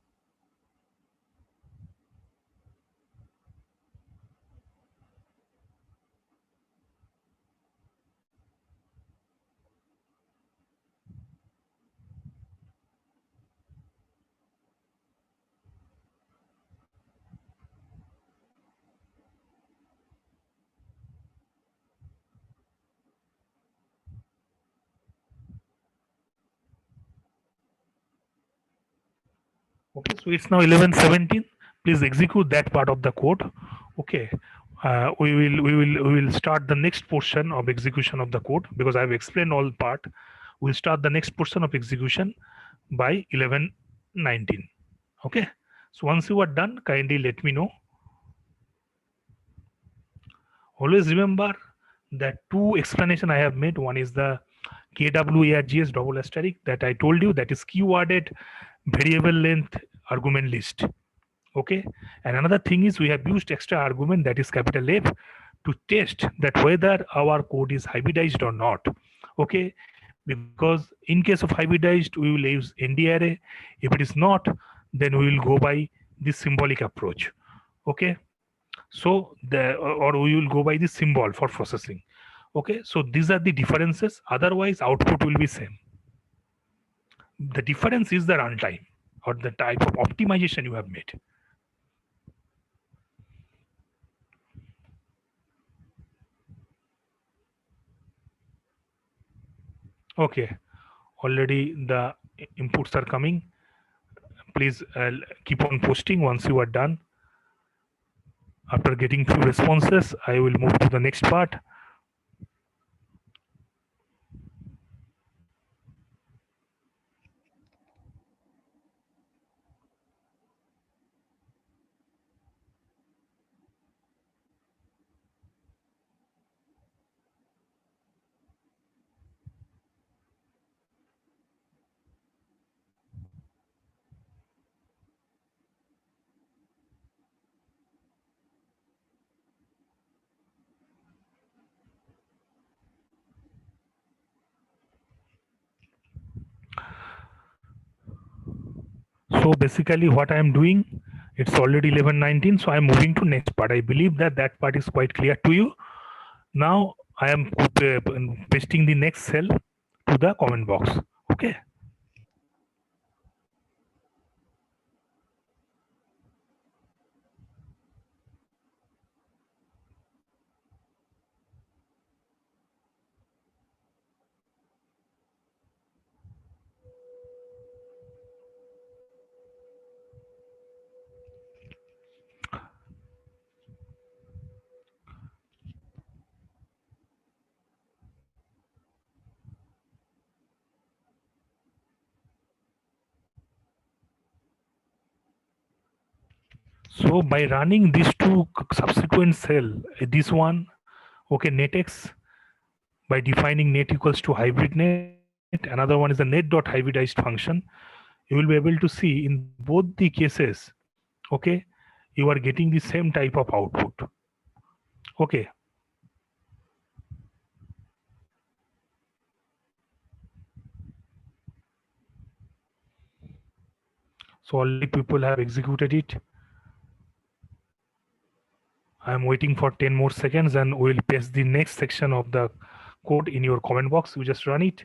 Okay, so it's now 11:17. Please execute that part of the code. Okay, we will start the next portion of execution of the code because I've explained all part. We'll start the next portion of execution by 11:19. Okay, so once you are done, kindly let me know. Always remember that two explanation I have made. One is the KWARGS double asterisk that I told you, that is keyworded variable length argument list. Okay, and another thing is we have used extra argument, that is capital F, to test that whether our code is hybridized or not. Okay, because in case of hybridized we will use ND array. If it is not, then we will go by this symbolic approach. Okay, so the or we will go by the symbol for processing. Okay, so these are the differences, otherwise output will be same. The difference is the runtime or the type of optimization you have made. Okay, already the inputs are coming. Please keep on posting once you are done. After getting few responses, I will move to the next part. So basically what I am doing, it's already 11:19, so I am moving to next part. I believe that that part is quite clear to you. Now I am pasting the next cell to the comment box. Okay. So by running these two subsequent cell, this one, okay, netx, by defining net equals to hybrid net, another one is the net dot hybridized function, you will be able to see in both the cases, okay, you are getting the same type of output. Okay. So already people have executed it. I am waiting for 10 more seconds and we'll paste the next section of the code in your comment box. You just run it.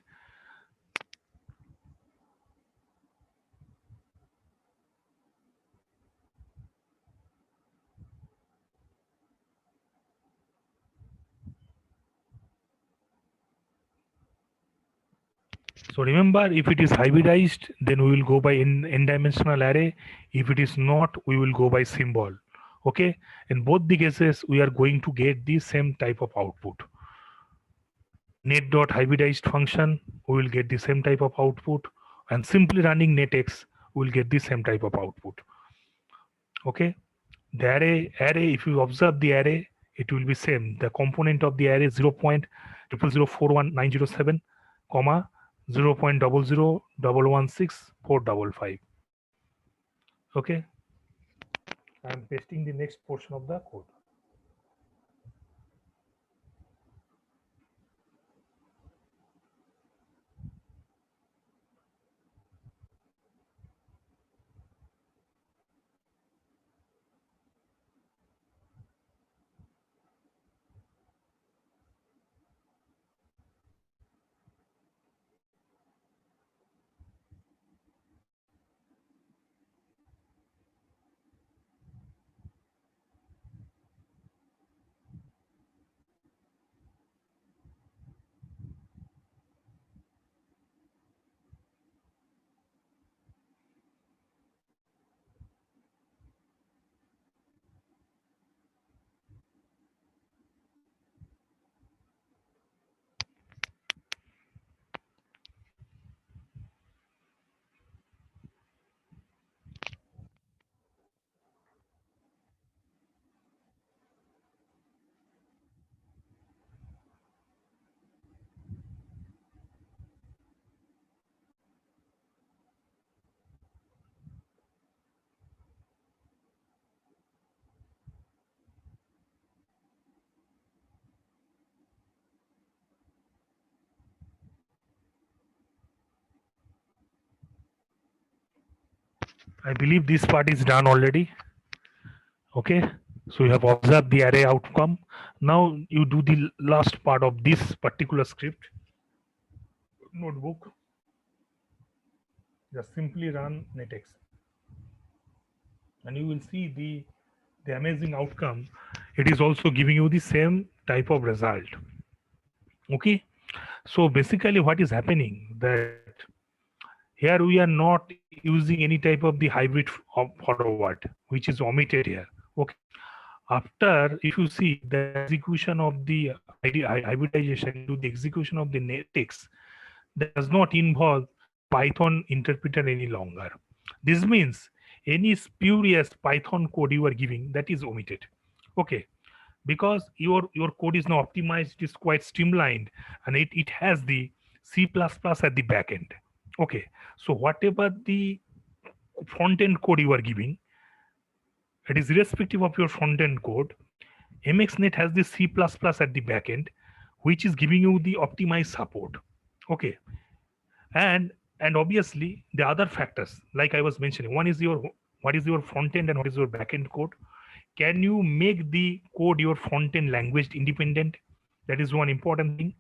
So remember, if it is hybridized, then we will go by n-dimensional array. If it is not, we will go by symbol. Okay. In both the cases, we are going to get the same type of output. Net dot hybridized function, we will get the same type of output, and simply running netx, we will get the same type of output. Okay. The array, if you observe the array, it will be same. The component of the array 0.00041,907, comma 0.0016455. Okay. I am pasting the next portion of the code. I believe this part is done already. Okay. So you have observed the array outcome. Now you do the last part of this particular script notebook. Just simply run netx. And you will see the amazing outcome. It is also giving you the same type of result. Okay. So basically what is happening that here we are not using any type of the hybrid forward, which is omitted here. Okay. After, if you see the execution of the hybridization into the execution of the netx, that does not involve Python interpreter any longer. This means any spurious Python code you are giving, that is omitted. Okay. Because your code is now optimized, it is quite streamlined, and it has the C++ at the back end. Okay. So whatever the front end code you are giving, it is irrespective of your front end code, MXNet has the C++ at the back end, which is giving you the optimized support. Okay. And And obviously the other factors, like I was mentioning, one is your what is your front end and what is your back end code. Can you make the code your front end language independent? That is one important thing.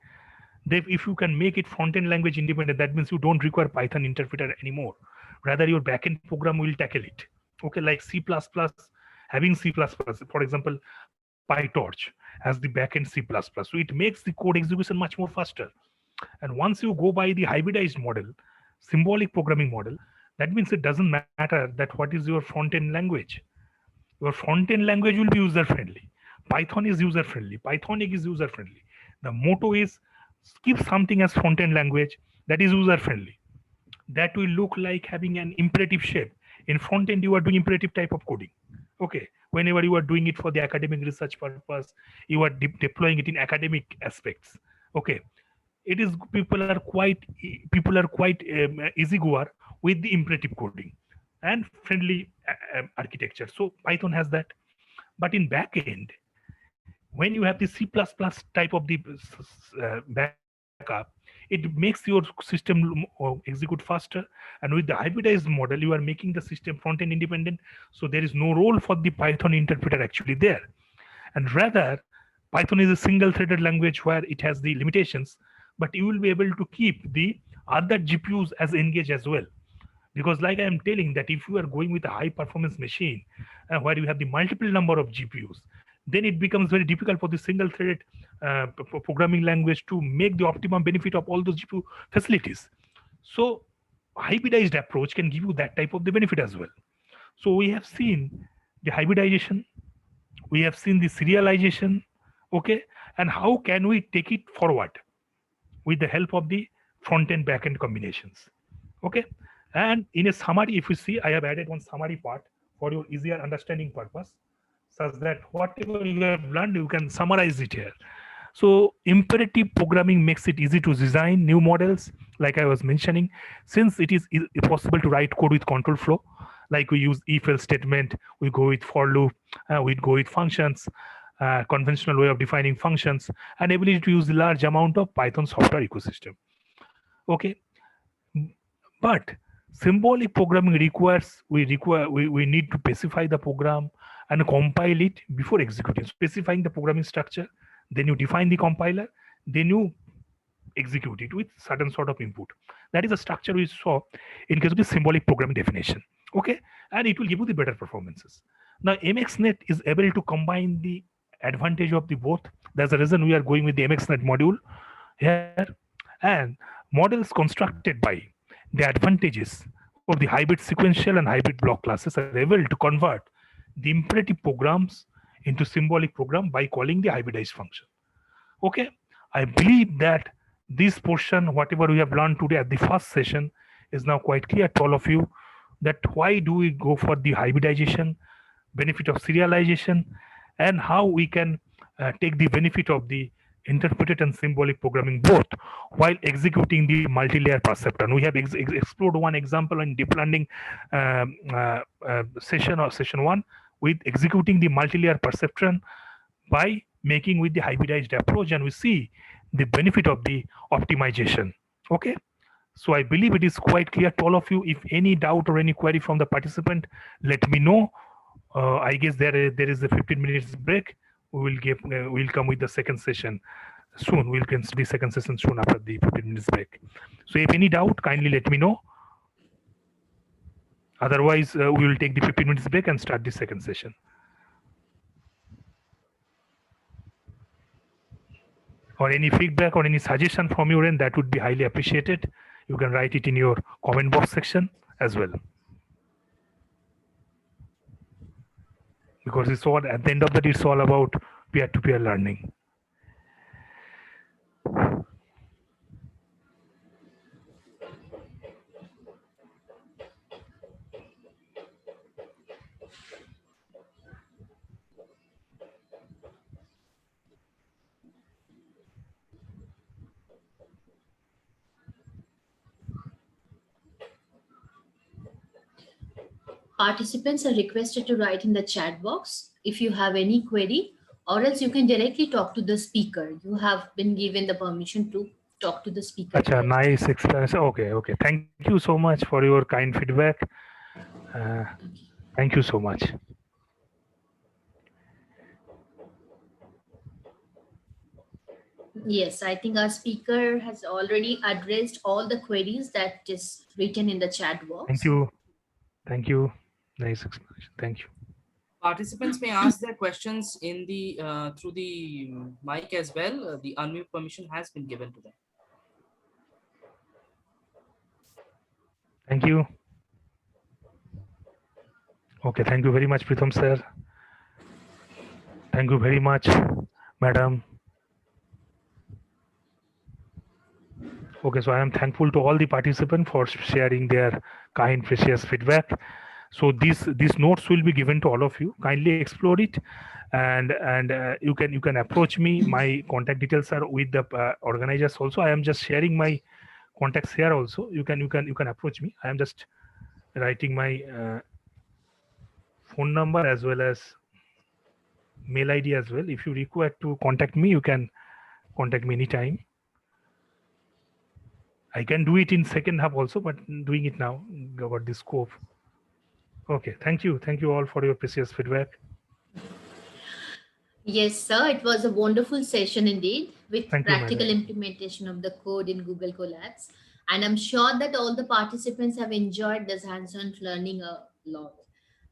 That if you can make it front end language independent, that means you don't require Python interpreter anymore. Rather, your backend program will tackle it. Okay, like C++, having C++, for example, PyTorch as the backend C++. So it makes the code execution much more faster. And once you go by the hybridized model, symbolic programming model, that means it doesn't matter that what is your front end language. Your front end language will be user friendly. Python is user friendly. Pythonic is user friendly. The motto is keep something as front end language that is user friendly. That will look like having an imperative shape. In front end, you are doing imperative type of coding. Okay. Whenever you are doing it for the academic research purpose, you are deploying it in academic aspects. Okay. It is people are quite easygoer with the imperative coding and friendly architecture. So Python has that. But in backend, when you have the C++ type of the backup, it makes your system execute faster. And with the hybridized model, you are making the system front end independent. So there is no role for the Python interpreter actually there. And rather, Python is a single threaded language where it has the limitations, but you will be able to keep the other GPUs as engaged as well. Because like I am telling that if you are going with a high performance machine where you have the multiple number of GPUs, then it becomes very difficult for the single threaded programming language to make the optimum benefit of all those GPU facilities. So hybridized approach can give you that type of the benefit as well. So we have seen the hybridization, we have seen the serialization, okay, and how can we take it forward with the help of the front end back end combinations, okay. And in a summary, if you see, I have added one summary part for your easier understanding purpose, such that whatever you have learned, you can summarize it here. So imperative programming makes it easy to design new models, like I was mentioning, since it is possible to write code with control flow, like we use if-else statement, we go with for loop, we go with functions, conventional way of defining functions, and ability to use a large amount of Python software ecosystem. Okay, but symbolic programming requires we need to specify the program and compile it before executing. Specifying the programming structure, then you define the compiler, then you execute it with certain sort of input. That is a structure we saw in case of the symbolic programming definition. Okay, and it will give you the better performances. Now MXNet is able to combine the advantage of the both. That's the reason we are going with the MXNet module here. And models constructed by the advantages of the hybrid sequential and hybrid block classes are able to convert the imperative programs into symbolic program by calling the hybridized function. Okay, I believe that this portion, whatever we have learned today at the first session, is now quite clear to all of you that why do we go for the hybridization, benefit of serialization, and how we can take the benefit of the interpreted and symbolic programming both while executing the multi-layer perceptron. We have explored one example in deep learning session one with executing the multi-layer perceptron by making with the hybridized approach, and we see the benefit of the optimization. Okay, so I believe it is quite clear to all of you. If any doubt or any query from the participant, let me know. I guess there is a 15 minutes break. We'll come with the second session soon. We'll get the second session soon after the 15 minutes break. So if any doubt, kindly let me know. Otherwise, we will take the 15 minutes break and start the second session. Or any feedback or any suggestion from your end, that would be highly appreciated. You can write it in your comment box section as well. Because it's all, at the end of the day, it's all about peer-to-peer learning. Participants are requested to write in the chat box if you have any query, or else you can directly talk to the speaker. You have been given the permission to talk to the speaker Acha, first. nice experience. Okay, okay. Thank you so much for your kind feedback. Uh, thank you so much. Yes, I think our speaker has already addressed all the queries that is written in the chat Thank box. you. Thank you. Nice explanation. Thank you. Participants may ask their questions in the through the mic as well. The unmute permission has been given to them. Thank you. Okay, thank you very much, Pritham sir. Thank you very much, madam. Okay, so I am thankful to all the participants for sharing their kind, precious feedback. So these notes will be given to all of you. Kindly explore it, and you can approach me. My contact details are with the organizers also. I am just sharing my contacts here also. You can approach me. I am just writing my phone number as well as mail ID as well. If you require to contact me, you can contact me anytime. I can do it in second half also, but doing it now about the scope. Okay, thank you. Thank you all for your precious feedback. Yes, sir, it was a wonderful session indeed with Thank you, practical madam. implementation of the code in Google Colabs. And I'm sure that all the participants have enjoyed this hands on learning a lot.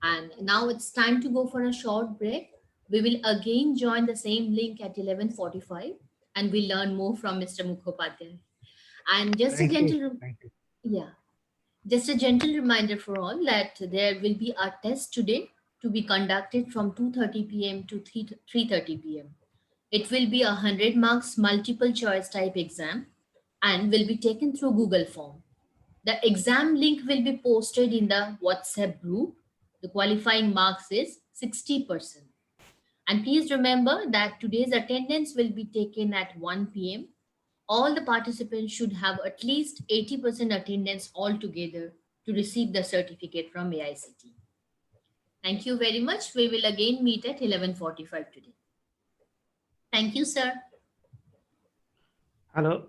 And now it's time to go for a short break. We will again join the same link at 11:45 and we'll learn more from Mr. Mukhopadhyay. And just a Thank you. gentle, Thank you. yeah, just a gentle reminder for all that there will be a test today to be conducted from 2:30 p.m. to 3:30 p.m. It will be a 100 marks multiple choice type exam and will be taken through Google Form. The exam link will be posted in the WhatsApp group. The qualifying marks is 60%. And please remember that today's attendance will be taken at 1 p.m. All the participants should have at least 80% attendance altogether to receive the certificate from AICT. Thank you very much. We will again meet at 11:45 today. Thank you, sir. Hello.